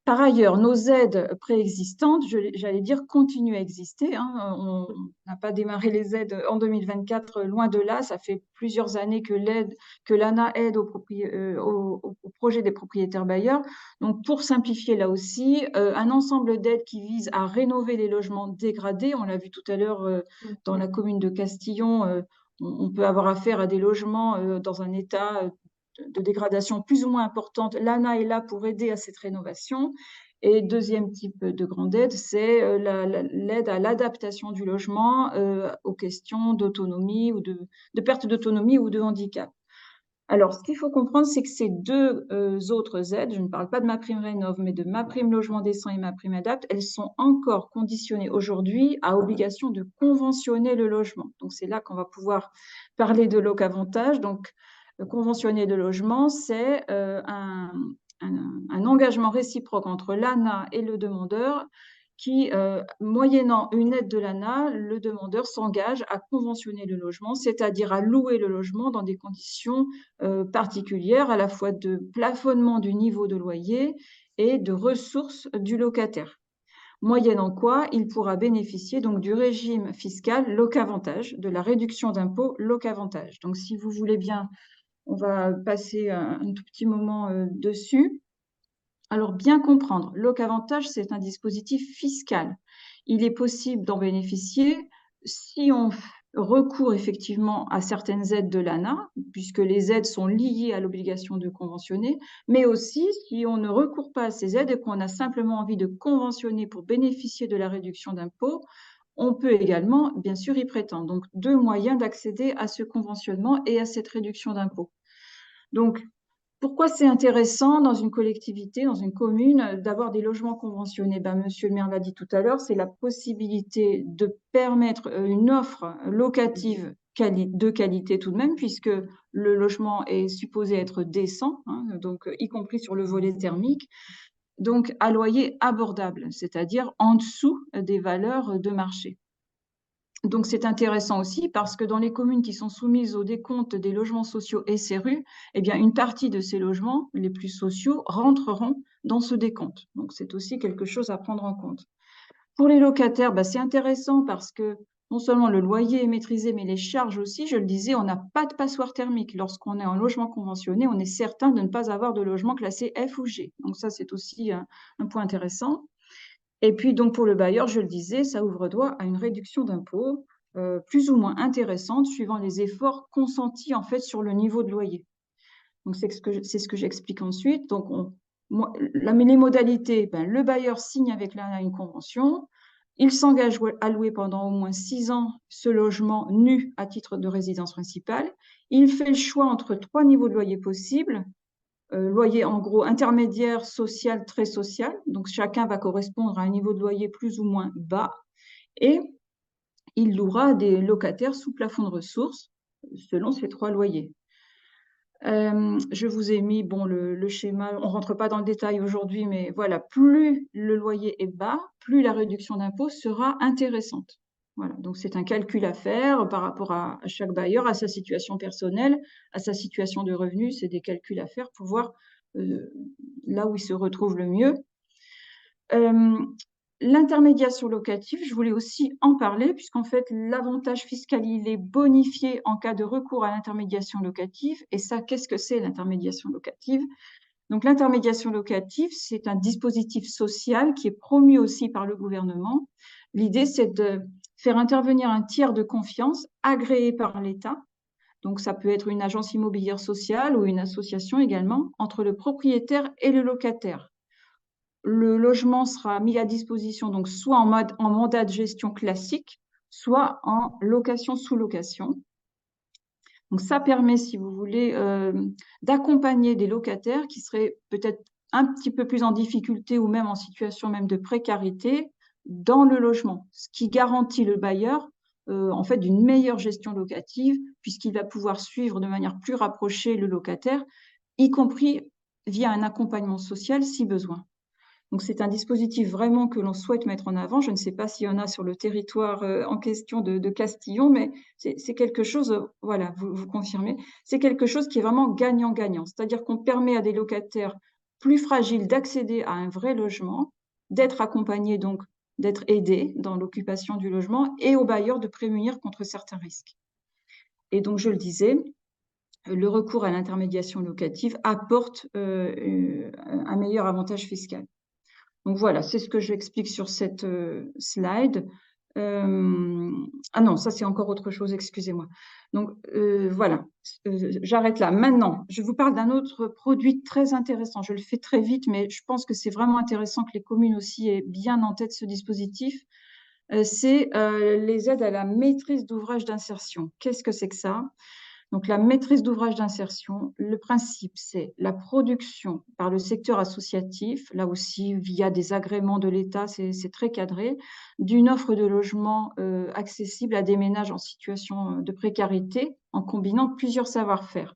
Par ailleurs, nos aides préexistantes, j'allais dire, continuent à exister. On n'a pas démarré les aides en 2024, loin de là. Ça fait plusieurs années que l'ANA aide au projet des propriétaires bailleurs. Donc, pour simplifier là aussi, un ensemble d'aides qui visent à rénover les logements dégradés. On l'a vu tout à l'heure dans la commune de Castillon. On peut avoir affaire à des logements dans un état de dégradation plus ou moins importante. L'ANA est là pour aider à cette rénovation. Et deuxième type de grande aide, c'est l'aide à l'adaptation du logement aux questions d'autonomie ou de perte d'autonomie ou de handicap. Alors, ce qu'il faut comprendre, c'est que ces deux autres aides, je ne parle pas de MaPrimeRénov', mais de MaPrimeLogement décent et MaPrimeAdapt', elles sont encore conditionnées aujourd'hui à obligation de conventionner le logement. Donc, c'est là qu'on va pouvoir parler de Loc Avantage. Donc, conventionner le logement, c'est un engagement réciproque entre l'ANA et le demandeur qui, moyennant une aide de l'ANA, le demandeur s'engage à conventionner le logement, c'est-à-dire à louer le logement dans des conditions particulières, à la fois de plafonnement du niveau de loyer et de ressources du locataire. Moyennant quoi, il pourra bénéficier donc du régime fiscal Loc Avantage, de la réduction d'impôt Loc Avantage. Donc, si vous voulez bien, on va passer un tout petit moment dessus. Alors, bien comprendre, Loc Avantage, c'est un dispositif fiscal. il est possible d'en bénéficier si on recourt effectivement à certaines aides de l'ANA, puisque les aides sont liées à l'obligation de conventionner, mais aussi si on ne recourt pas à ces aides et qu'on a simplement envie de conventionner pour bénéficier de la réduction d'impôt, on peut également, bien sûr, y prétendre. Donc, 2 moyens d'accéder à ce conventionnement et à cette réduction d'impôt. Donc, pourquoi c'est intéressant dans une collectivité, dans une commune, d'avoir des logements conventionnés? Monsieur le maire l'a dit tout à l'heure, c'est la possibilité de permettre une offre locative de qualité tout de même, puisque le logement est supposé être décent, hein, donc y compris sur le volet thermique, donc à loyer abordable, c'est-à-dire en dessous des valeurs de marché. Donc, c'est intéressant aussi parce que dans les communes qui sont soumises au décompte des logements sociaux SRU, eh bien, une partie de ces logements, les plus sociaux, rentreront dans ce décompte. Donc, c'est aussi quelque chose à prendre en compte. Pour les locataires, c'est intéressant parce que non seulement le loyer est maîtrisé, mais les charges aussi, je le disais, on n'a pas de passoire thermique. Lorsqu'on est en logement conventionné, on est certain de ne pas avoir de logement classé F ou G. Donc, ça, c'est aussi un point intéressant. Et puis, donc, pour le bailleur, je le disais, ça ouvre droit à une réduction d'impôt plus ou moins intéressante suivant les efforts consentis en fait sur le niveau de loyer. Donc, c'est ce que j'explique ensuite. Donc, les modalités, le bailleur signe avec l'ANA une convention, il s'engage à louer pendant au moins 6 ans ce logement nu à titre de résidence principale. Il fait le choix entre 3 niveaux de loyer possibles. Loyer en gros intermédiaire, social, très social. Donc, chacun va correspondre à un niveau de loyer plus ou moins bas. Et il louera des locataires sous plafond de ressources selon ces 3 loyers. Je vous ai mis le schéma, on ne rentre pas dans le détail aujourd'hui, mais voilà, plus le loyer est bas, plus la réduction d'impôt sera intéressante. Voilà, donc c'est un calcul à faire par rapport à chaque bailleur, à sa situation personnelle, à sa situation de revenus, c'est des calculs à faire pour voir là où il se retrouve le mieux. L'intermédiation locative, je voulais aussi en parler, puisqu'en fait, l'avantage fiscal, il est bonifié en cas de recours à l'intermédiation locative. Et ça, qu'est-ce que c'est l'intermédiation locative? Donc, l'intermédiation locative, c'est un dispositif social qui est promu aussi par le gouvernement. L'idée, c'est de faire intervenir un tiers de confiance agréé par l'État. Donc, ça peut être une agence immobilière sociale ou une association également, entre le propriétaire et le locataire. Le logement sera mis à disposition donc soit en mandat de gestion classique, soit en location sous location. Donc ça permet, si vous voulez, d'accompagner des locataires qui seraient peut-être un petit peu plus en difficulté ou même en situation même de précarité dans le logement, ce qui garantit le bailleur en fait d'une meilleure gestion locative puisqu'il va pouvoir suivre de manière plus rapprochée le locataire, y compris via un accompagnement social si besoin. Donc, c'est un dispositif vraiment que l'on souhaite mettre en avant. Je ne sais pas s'il y en a sur le territoire en question de Castillon, mais c'est quelque chose, voilà, vous confirmez, c'est quelque chose qui est vraiment gagnant-gagnant. C'est-à-dire qu'on permet à des locataires plus fragiles d'accéder à un vrai logement, d'être accompagnés, donc d'être aidés dans l'occupation du logement et aux bailleurs de prémunir contre certains risques. Et donc, je le disais, le recours à l'intermédiation locative apporte un meilleur avantage fiscal. Donc voilà, c'est ce que j'explique sur cette slide. Ah non, ça c'est encore autre chose, excusez-moi. Donc voilà, j'arrête là. Maintenant, je vous parle d'un autre produit très intéressant. Je le fais très vite, mais je pense que c'est vraiment intéressant que les communes aussi aient bien en tête ce dispositif. C'est les aides à la maîtrise d'ouvrage d'insertion. Qu'est-ce que c'est que ça ? Donc, la maîtrise d'ouvrage d'insertion, le principe, c'est la production par le secteur associatif, là aussi via des agréments de l'État, c'est très cadré, d'une offre de logement accessible à des ménages en situation de précarité en combinant plusieurs savoir-faire.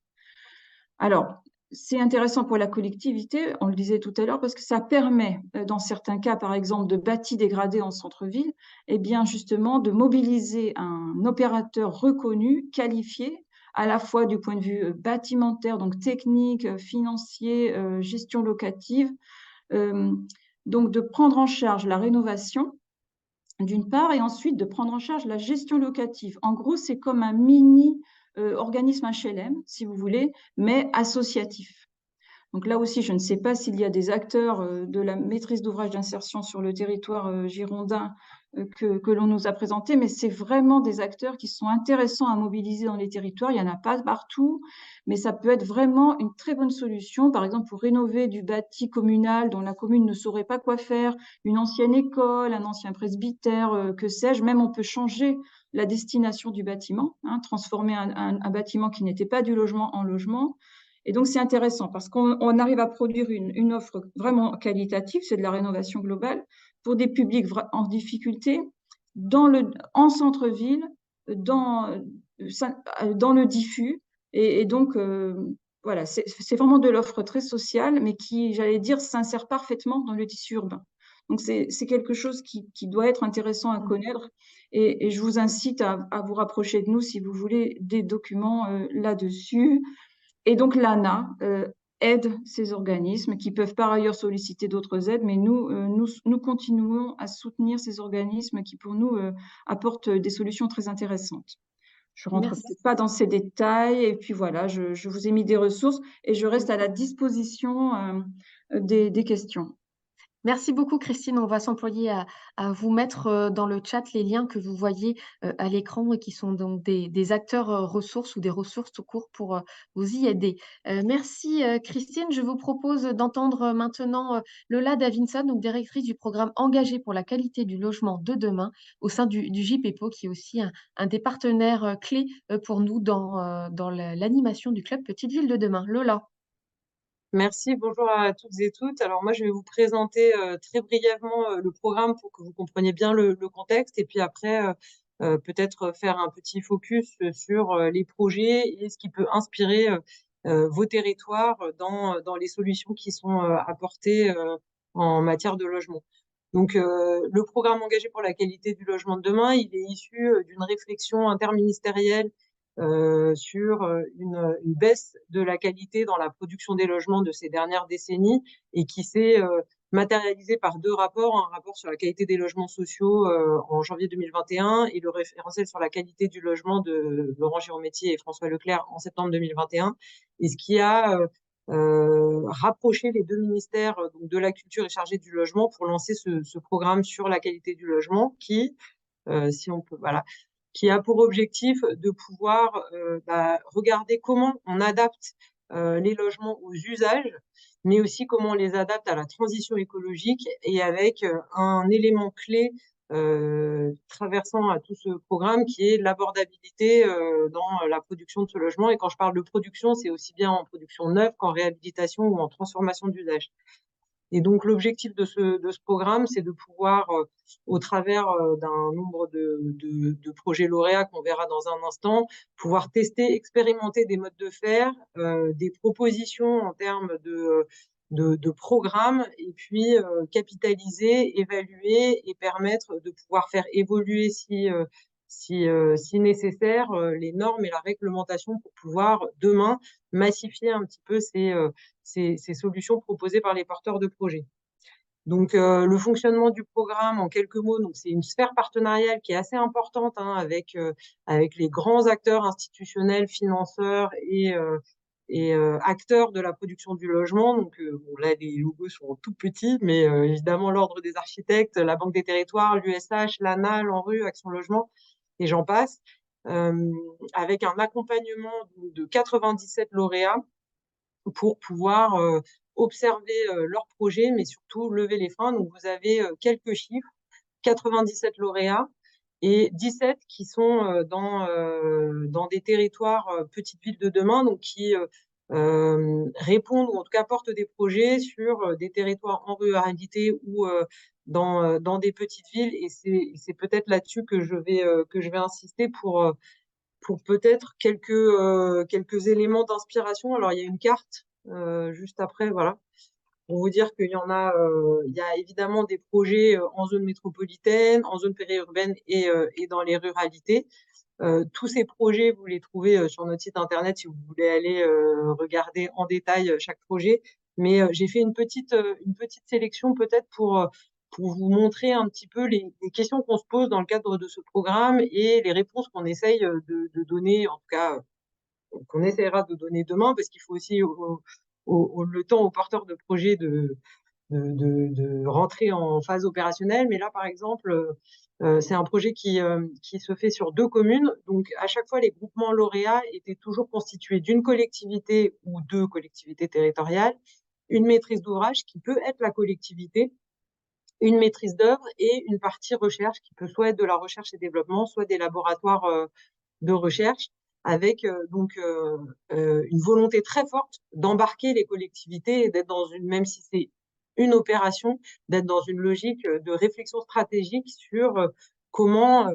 Alors, c'est intéressant pour la collectivité, on le disait tout à l'heure, parce que ça permet, dans certains cas, par exemple, de bâtis dégradés en centre-ville, eh bien, justement, de mobiliser un opérateur reconnu, qualifié, à la fois du point de vue bâtimentaire, donc technique, financier, gestion locative, donc de prendre en charge la rénovation, d'une part, et ensuite de prendre en charge la gestion locative. En gros, c'est comme un mini organisme HLM, si vous voulez, mais associatif. Donc là aussi, je ne sais pas s'il y a des acteurs de la maîtrise d'ouvrage d'insertion sur le territoire girondin que l'on nous a présentés, mais c'est vraiment des acteurs qui sont intéressants à mobiliser dans les territoires. Il n'y en a pas partout, mais ça peut être vraiment une très bonne solution. Par exemple, pour rénover du bâti communal dont la commune ne saurait pas quoi faire, une ancienne école, un ancien presbytère, que sais-je, même on peut changer la destination du bâtiment, hein, transformer un bâtiment qui n'était pas du logement en logement. Et donc, c'est intéressant parce qu'on arrive à produire une offre vraiment qualitative, c'est de la rénovation globale, pour des publics en difficulté, en centre-ville, dans le diffus. Et donc, voilà, c'est vraiment de l'offre très sociale, mais qui, j'allais dire, s'insère parfaitement dans le tissu urbain. Donc, c'est quelque chose qui doit être intéressant à connaître. Et je vous incite à vous rapprocher de nous si vous voulez des documents là-dessus. Et donc, l'ANA aide ces organismes qui peuvent par ailleurs solliciter d'autres aides, mais nous continuons à soutenir ces organismes qui, pour nous, apportent des solutions très intéressantes. Je ne rentre Merci. peut-être pas dans ces détails. Et puis voilà, je vous ai mis des ressources et je reste à la disposition des questions. Merci beaucoup, Christine. On va s'employer à vous mettre dans le chat les liens que vous voyez à l'écran et qui sont donc des acteurs ressources ou des ressources tout court pour vous y aider. Merci, Christine. Je vous propose d'entendre maintenant Lola Davinson, donc directrice du programme Engagé pour la qualité du logement de demain au sein du JPEPO, qui est aussi un des partenaires clés pour nous dans l'animation du club Petite Ville de demain. Lola. Merci, bonjour à toutes et toutes. Alors moi, je vais vous présenter très brièvement le programme pour que vous compreniez bien le contexte et puis après, peut-être faire un petit focus sur les projets et ce qui peut inspirer vos territoires dans les solutions qui sont apportées en matière de logement. Donc, le programme Engagé pour la qualité du logement de demain, il est issu d'une réflexion interministérielle sur une baisse de la qualité dans la production des logements de ces dernières décennies et qui s'est matérialisé par deux rapports, un rapport sur la qualité des logements sociaux en janvier 2021 et le référentiel sur la qualité du logement de Laurent Girometti et François Leclerc en septembre 2021, et ce qui a rapproché les deux ministères donc de la culture et chargé du logement pour lancer ce programme sur la qualité du logement qui, si on peut, voilà, qui a pour objectif de pouvoir regarder comment on adapte les logements aux usages, mais aussi comment on les adapte à la transition écologique, et avec un élément clé traversant à tout ce programme qui est l'abordabilité dans la production de ce logement. Et quand je parle de production, c'est aussi bien en production neuve qu'en réhabilitation ou en transformation d'usage. Et donc, l'objectif de ce programme, c'est de pouvoir, au travers d'un nombre de projets lauréats qu'on verra dans un instant, pouvoir tester, expérimenter des modes de faire, des propositions en termes de programmes, et puis capitaliser, évaluer et permettre de pouvoir faire évoluer si nécessaire les normes et la réglementation pour pouvoir demain massifier un petit peu ces solutions proposées par les porteurs de projets. Donc, le fonctionnement du programme, en quelques mots, donc c'est une sphère partenariale qui est assez importante avec les grands acteurs institutionnels, financeurs et acteurs de la production du logement. Donc, bon, là, les logos sont tout petits, mais évidemment, l'Ordre des architectes, la Banque des territoires, l'USH, l'ANA, l'ANRU, Action Logement, et j'en passe, avec un accompagnement de 97 lauréats pour pouvoir observer leurs projets, mais surtout lever les freins. Donc, vous avez quelques chiffres, 97 lauréats et 17 qui sont dans des territoires petites villes de demain, donc qui répondent ou en tout cas portent des projets sur des territoires en ruralité ou dans des petites villes. Et c'est peut-être là-dessus que je vais insister pour peut-être quelques éléments d'inspiration. Alors, il y a une carte juste après, voilà, pour vous dire qu'il y en a, il y a évidemment des projets en zone métropolitaine, en zone périurbaine et dans les ruralités. Tous ces projets, vous les trouvez sur notre site internet si vous voulez aller regarder en détail chaque projet. Mais j'ai fait une petite sélection peut-être pour vous montrer un petit peu les questions qu'on se pose dans le cadre de ce programme et les réponses qu'on essaye de donner, en tout cas qu'on essaiera de donner demain, parce qu'il faut aussi le temps aux porteurs de projets de rentrer en phase opérationnelle. Mais là, par exemple, C'est un projet qui se fait sur 2 communes. Donc, à chaque fois, les groupements lauréats étaient toujours constitués d'une collectivité ou 2 collectivités territoriales, une maîtrise d'ouvrage qui peut être la collectivité, une maîtrise d'œuvre et une partie recherche qui peut soit être de la recherche et développement, soit des laboratoires de recherche, avec une volonté très forte d'embarquer les collectivités et d'être dans une, même si c'est une opération, d'être dans une logique de réflexion stratégique sur comment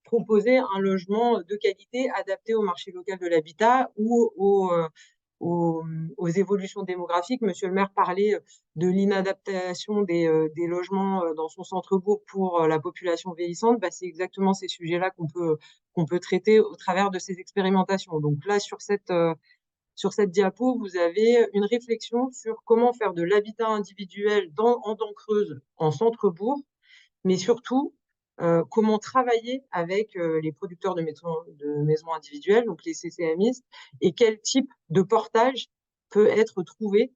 proposer un logement de qualité adapté au marché local de l'habitat ou aux évolutions démographiques. Monsieur le maire parlait de l'inadaptation des logements dans son centre-bourg pour la population vieillissante. Bah, c'est exactement ces sujets-là qu'on peut traiter au travers de ces expérimentations. Donc là, sur cette diapo, vous avez une réflexion sur comment faire de l'habitat individuel en dents creuses en centre-bourg, mais surtout comment travailler avec les producteurs de maisons individuelles, donc les CCMistes, et quel type de portage peut être trouvé.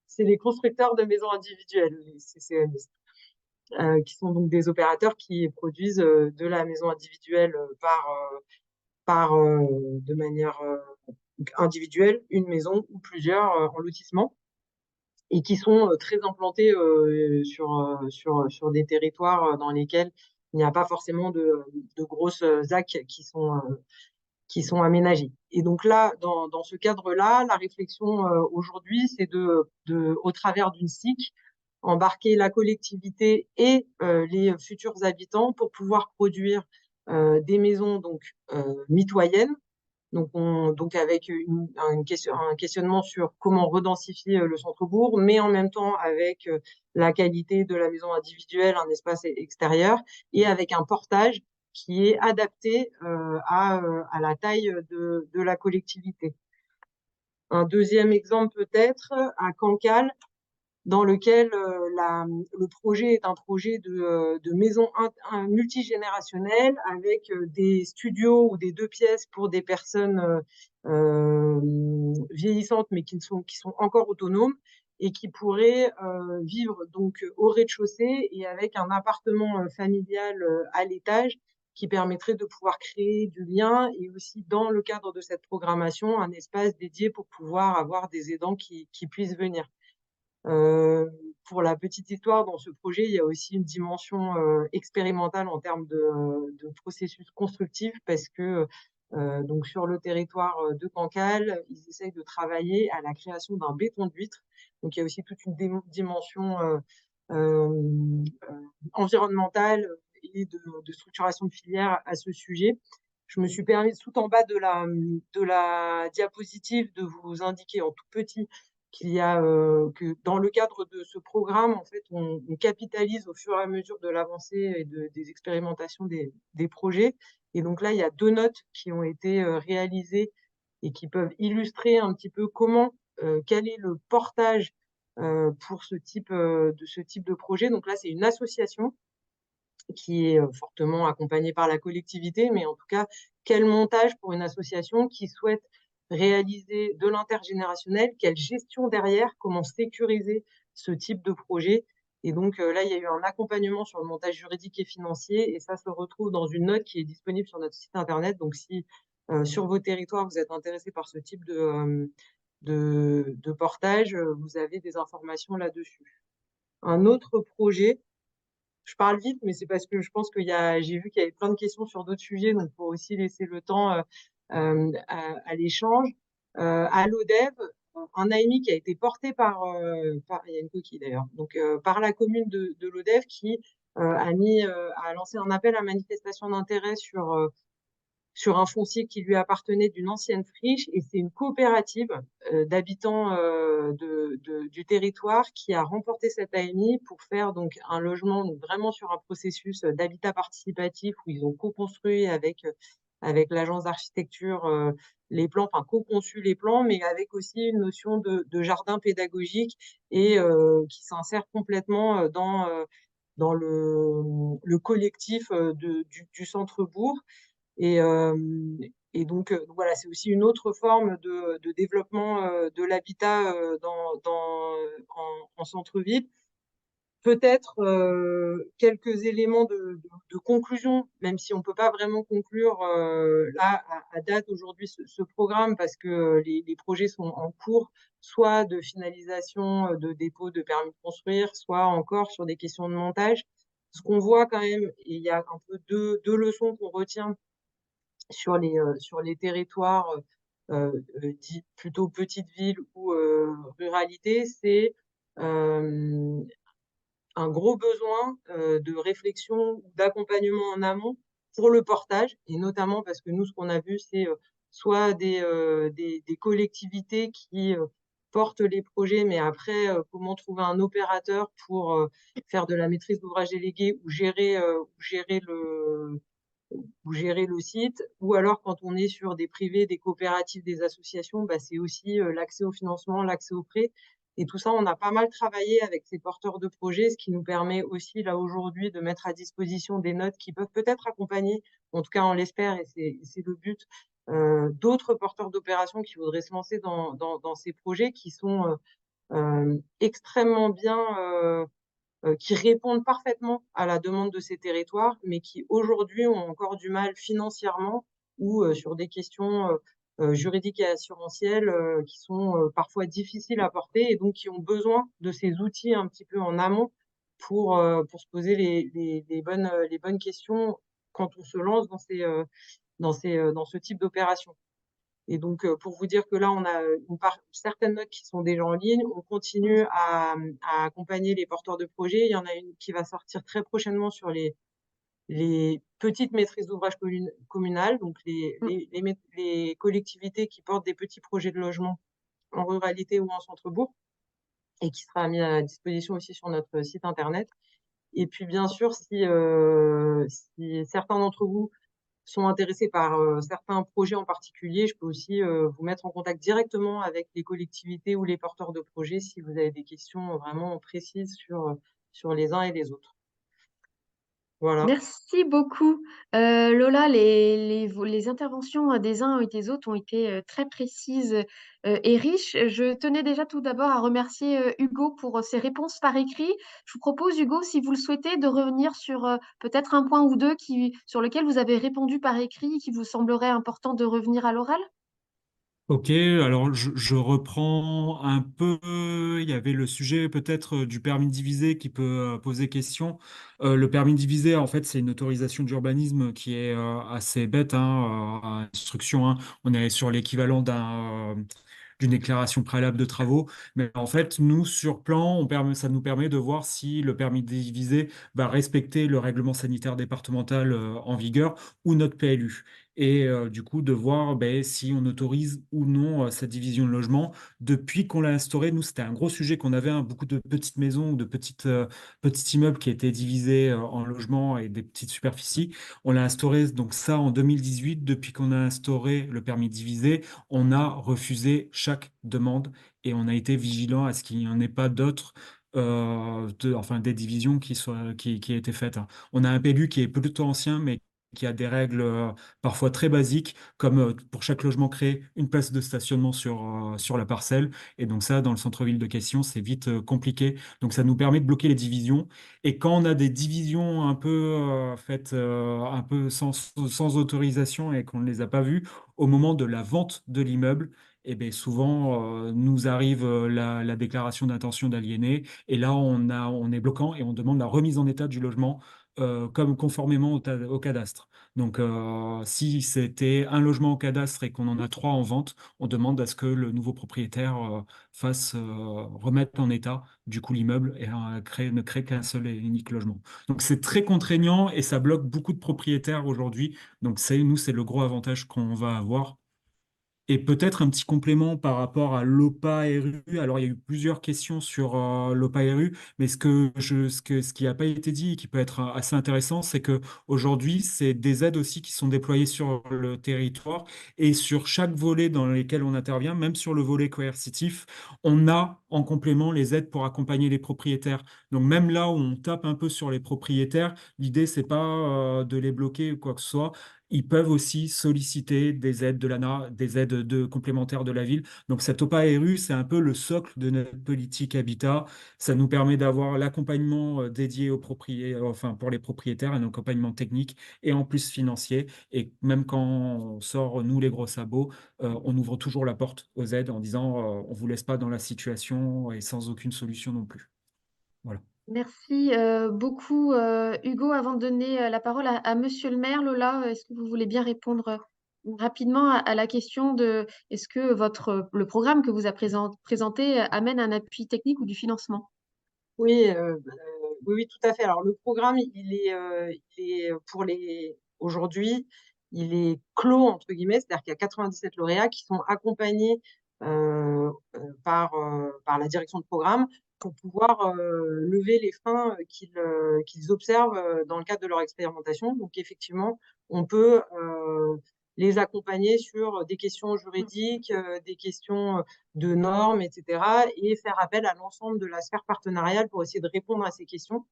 C'est les constructeurs de maisons individuelles, les CCMistes, qui sont donc des opérateurs qui produisent de la maison individuelle de manière individuelle, une maison ou plusieurs en lotissement, et qui sont très implantés sur des territoires dans lesquels il n'y a pas forcément de grosses ZAC qui sont aménagées. Et donc là, dans ce cadre-là, la réflexion aujourd'hui, c'est au travers d'une SIC, embarquer la collectivité et les futurs habitants pour pouvoir produire des maisons donc mitoyennes, donc avec un questionnement sur comment redensifier le centre-bourg, mais en même temps avec la qualité de la maison individuelle, un espace extérieur, et avec un portage qui est adapté à la taille de la collectivité. Un deuxième exemple peut-être, à Cancale, dans lequel le projet est un projet de maison multigénérationnelle avec des studios ou des 2 pièces pour des personnes vieillissantes mais qui sont encore autonomes et qui pourraient vivre donc au rez-de-chaussée et avec un appartement familial à l'étage qui permettrait de pouvoir créer du lien et aussi dans le cadre de cette programmation un espace dédié pour pouvoir avoir des aidants qui puissent venir. Pour la petite histoire, dans ce projet, il y a aussi une dimension expérimentale en termes de processus constructif parce que donc sur le territoire de Cancale, ils essayent de travailler à la création d'un béton d'huître. Donc il y a aussi toute une dimension environnementale et de structuration de filière à ce sujet. Je me suis permis tout en bas de la diapositive de vous indiquer en tout petit qu'il y a que dans le cadre de ce programme, en fait, on capitalise au fur et à mesure de l'avancée et des expérimentations des projets. Et donc là, il y a 2 notes qui ont été réalisées et qui peuvent illustrer un petit peu quel est le portage pour ce type de projet. Donc là, c'est une association qui est fortement accompagnée par la collectivité, mais en tout cas, quel montage pour une association qui souhaite réaliser de l'intergénérationnel, quelle gestion derrière, comment sécuriser ce type de projet. Et donc là, il y a eu un accompagnement sur le montage juridique et financier, et ça se retrouve dans une note qui est disponible sur notre site internet. Donc si sur vos territoires, vous êtes intéressé par ce type de portage, vous avez des informations là-dessus. Un autre projet, je parle vite, mais c'est parce que je pense j'ai vu qu'il y avait plein de questions sur d'autres sujets, donc pour aussi laisser le temps à l'échange. À l'ODEV, un AMI qui a été porté il y a une coquille d'ailleurs, donc par la commune de l'ODEV qui a lancé un appel à manifestation d'intérêt sur un foncier qui lui appartenait d'une ancienne friche, et c'est une coopérative d'habitants du territoire qui a remporté cette AMI pour faire donc un logement donc vraiment sur un processus d'habitat participatif où ils ont co-construit avec l'agence d'architecture les plans, enfin co-conçu les plans, mais avec aussi une notion de jardin pédagogique et qui s'insère complètement dans le collectif du centre-bourg. Et donc, voilà, c'est aussi une autre forme de développement de l'habitat en centre-ville. peut-être quelques éléments de conclusion, même si on peut pas vraiment conclure là à date aujourd'hui ce programme parce que les projets sont en cours, soit de finalisation de dépôt de permis de construire, soit encore sur des questions de montage. Ce qu'on voit quand même, et il y a un peu deux leçons qu'on retient sur les territoires dits plutôt petites villes ou ruralité, c'est euh, un gros besoin de réflexion ou d'accompagnement en amont pour le portage, et notamment parce que nous, ce qu'on a vu, c'est soit des collectivités qui portent les projets, mais après, comment trouver un opérateur pour faire de la maîtrise d'ouvrage déléguée ou gérer le site, ou alors quand on est sur des privés, des coopératives, des associations, bah, c'est aussi l'accès au financement, l'accès aux prêts. Et tout ça, on a pas mal travaillé avec ces porteurs de projets, ce qui nous permet aussi, là, aujourd'hui, de mettre à disposition des notes qui peuvent peut-être accompagner, en tout cas, on l'espère, et c'est le but, d'autres porteurs d'opérations qui voudraient se lancer dans ces projets qui sont extrêmement bien qui répondent parfaitement à la demande de ces territoires, mais qui aujourd'hui ont encore du mal financièrement ou sur des questions juridiques et assurantielles qui sont parfois difficiles à porter et donc qui ont besoin de ces outils un petit peu en amont pour se poser les bonnes questions quand on se lance dans ce type d'opération. Et donc, pour vous dire que là, on a certaines notes qui sont déjà en ligne. On continue à accompagner les porteurs de projets. Il y en a une qui va sortir très prochainement sur les petites maîtrises d'ouvrage communales, donc les collectivités qui portent des petits projets de logement en ruralité ou en centre-bourg, et qui sera mis à disposition aussi sur notre site internet. Et puis, bien sûr, si certains d'entre vous sont intéressés par certains projets en particulier, je peux aussi vous mettre en contact directement avec les collectivités ou les porteurs de projets si vous avez des questions vraiment précises sur les uns et les autres. Voilà. Merci beaucoup. Lola, les interventions des uns et des autres ont été très précises et riches. Je tenais déjà tout d'abord à remercier Hugo pour ses réponses par écrit. Je vous propose, Hugo, si vous le souhaitez, de revenir sur peut-être un point ou deux sur lequel vous avez répondu par écrit et qui vous semblerait important de revenir à l'oral. Ok, alors je reprends un peu. Il y avait le sujet peut-être du permis divisé qui peut poser question. Le permis divisé, en fait, c'est une autorisation d'urbanisme qui est assez bête, hein, à instruction, hein. On est sur l'équivalent d'une déclaration préalable de travaux. Mais en fait, nous, sur plan, ça nous permet de voir si le permis divisé va respecter le règlement sanitaire départemental en vigueur ou notre PLU. Et du coup, de voir ben, si on autorise ou non cette division de logement. Depuis qu'on l'a instauré, nous, c'était un gros sujet qu'on avait, hein, beaucoup de petites maisons ou de petits immeubles qui étaient divisés en logements et des petites superficies. On l'a instauré, donc ça, en 2018. Depuis qu'on a instauré le permis divisé, on a refusé chaque demande et on a été vigilant à ce qu'il n'y en ait pas d'autres. Enfin, des divisions qui aient été faites, hein. On a un PLU qui est plutôt ancien, mais qui a des règles parfois très basiques, comme pour chaque logement créé, une place de stationnement sur la parcelle. Et donc ça, dans le centre-ville de Castillon, c'est vite compliqué. Donc ça nous permet de bloquer les divisions. Et quand on a des divisions un peu faites un peu sans autorisation et qu'on ne les a pas vues, au moment de la vente de l'immeuble, eh bien, souvent nous arrive la déclaration d'intention d'aliéner. Et là, on est bloquant et on demande la remise en état du logement comme conformément au cadastre. Donc, si c'était un logement au cadastre et qu'on en a trois en vente, on demande à ce que le nouveau propriétaire remette en état du coup l'immeuble et ne crée qu'un seul et unique logement. Donc, c'est très contraignant et ça bloque beaucoup de propriétaires aujourd'hui. Donc, c'est le gros avantage qu'on va avoir. Et peut-être un petit complément par rapport à l'OPA RU. Alors, il y a eu plusieurs questions sur l'OPA RU, mais ce qui n'a pas été dit et qui peut être assez intéressant, c'est que aujourd'hui, c'est des aides aussi qui sont déployées sur le territoire et sur chaque volet dans lequel on intervient, même sur le volet coercitif, on a en complément les aides pour accompagner les propriétaires. Donc, même là où on tape un peu sur les propriétaires, l'idée, c'est pas de les bloquer ou quoi que ce soit. ils peuvent aussi solliciter des aides des aides complémentaires de la ville. Donc cet OPA-RU, c'est un peu le socle de notre politique habitat. Ça nous permet d'avoir l'accompagnement dédié enfin pour les propriétaires, un accompagnement technique et en plus financier. Et même quand on sort, nous, les gros sabots, on ouvre toujours la porte aux aides en disant on vous laisse pas dans la situation et sans aucune solution non plus. Voilà. Merci beaucoup, Hugo. Avant de donner la parole à Monsieur le maire, Lola, est-ce que vous voulez bien répondre rapidement à la question de est-ce que le programme que vous a présenté amène un appui technique ou du financement? Oui, oui, tout à fait. Alors le programme, il est aujourd'hui, il est clos entre guillemets, c'est-à-dire qu'il y a 97 lauréats qui sont accompagnés par la direction de programme pour pouvoir lever les freins qu'ils observent dans le cadre de leur expérimentation. Donc effectivement, on peut les accompagner sur des questions juridiques, des questions de normes, etc., et faire appel à l'ensemble de la sphère partenariale pour essayer de répondre à ces questions.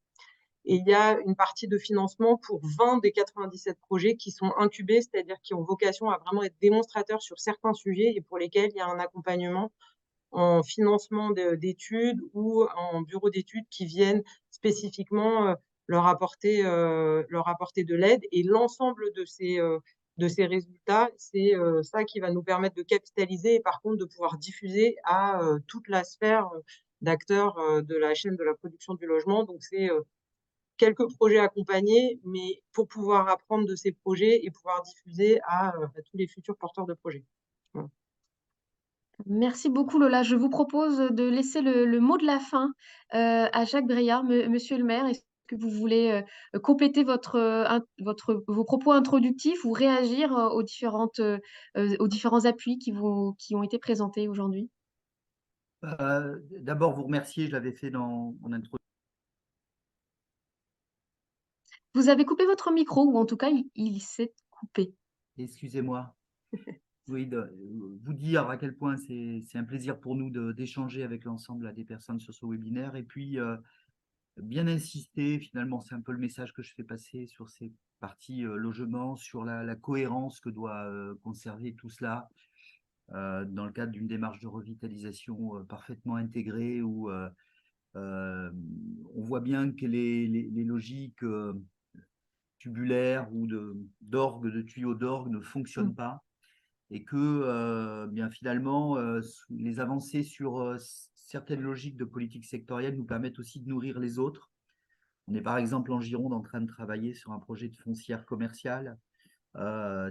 Et il y a une partie de financement pour 20 des 97 projets qui sont incubés, c'est-à-dire qui ont vocation à vraiment être démonstrateurs sur certains sujets et pour lesquels il y a un accompagnement en financement d'études ou en bureau d'études qui viennent spécifiquement leur apporter de l'aide. Et l'ensemble de ces résultats, c'est ça qui va nous permettre de capitaliser et par contre de pouvoir diffuser à toute la sphère d'acteurs de la chaîne de la production du logement. Donc c'est quelques projets accompagnés, mais pour pouvoir apprendre de ces projets et pouvoir diffuser à tous les futurs porteurs de projets. Voilà. Merci beaucoup, Lola. Je vous propose de laisser le mot de la fin à Jacques Breillard. Monsieur le maire, est-ce que vous voulez compléter vos propos introductifs ou réagir aux différents appuis qui ont été présentés aujourd'hui? D'abord, vous remercier, je l'avais fait dans mon introduction. Vous avez coupé votre micro, ou en tout cas, il s'est coupé. Excusez-moi. Oui, vous dire à quel point c'est un plaisir pour nous d'échanger avec l'ensemble des personnes sur ce webinaire et puis bien insister, finalement, c'est un peu le message que je fais passer sur ces parties logement, sur la cohérence que doit conserver tout cela dans le cadre d'une démarche de revitalisation parfaitement intégrée où on voit bien que les logiques tubulaires ou d'orgue, de tuyaux d'orgue ne fonctionnent pas et que bien finalement les avancées sur certaines logiques de politique sectorielle nous permettent aussi de nourrir les autres. On est par exemple en Gironde en train de travailler sur un projet de foncière commerciale.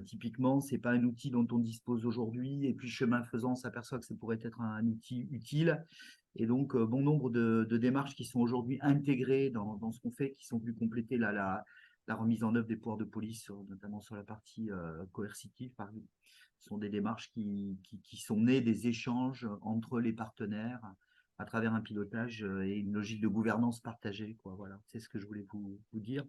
Typiquement, ce n'est pas un outil dont on dispose aujourd'hui et puis chemin faisant, on s'aperçoit que ça pourrait être un outil utile. Et donc, bon nombre de démarches qui sont aujourd'hui intégrées dans ce qu'on fait, qui sont venues compléter la remise en œuvre des pouvoirs de police, notamment sur la partie coercitive, ce sont des démarches qui sont nées des échanges entre les partenaires à travers un pilotage et une logique de gouvernance partagée. Voilà, c'est ce que je voulais vous dire.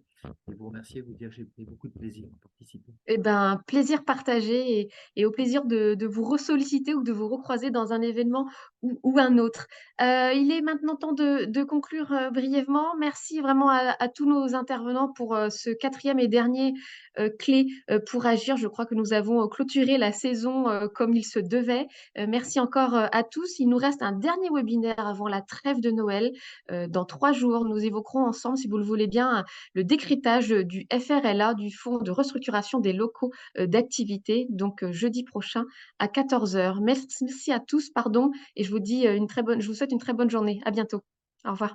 Et vous remercier, vous dire que j'ai pris beaucoup de plaisir à participer. Eh ben, plaisir partagé et au plaisir de vous ressolliciter ou de vous recroiser dans un événement ou un autre. Il est maintenant temps de conclure brièvement. Merci vraiment à tous nos intervenants pour ce 4e et dernier clé pour agir. Je crois que nous avons clôturé la saison comme il se devait. Merci encore à tous. Il nous reste un dernier webinaire avant la trêve de Noël. Dans 3 jours, nous évoquerons ensemble, si vous le voulez bien, le décryptage du FRLA, du Fonds de restructuration des locaux d'activité, donc jeudi prochain à 14h. Merci à tous, pardon, et je vous souhaite une très bonne journée. À bientôt. Au revoir.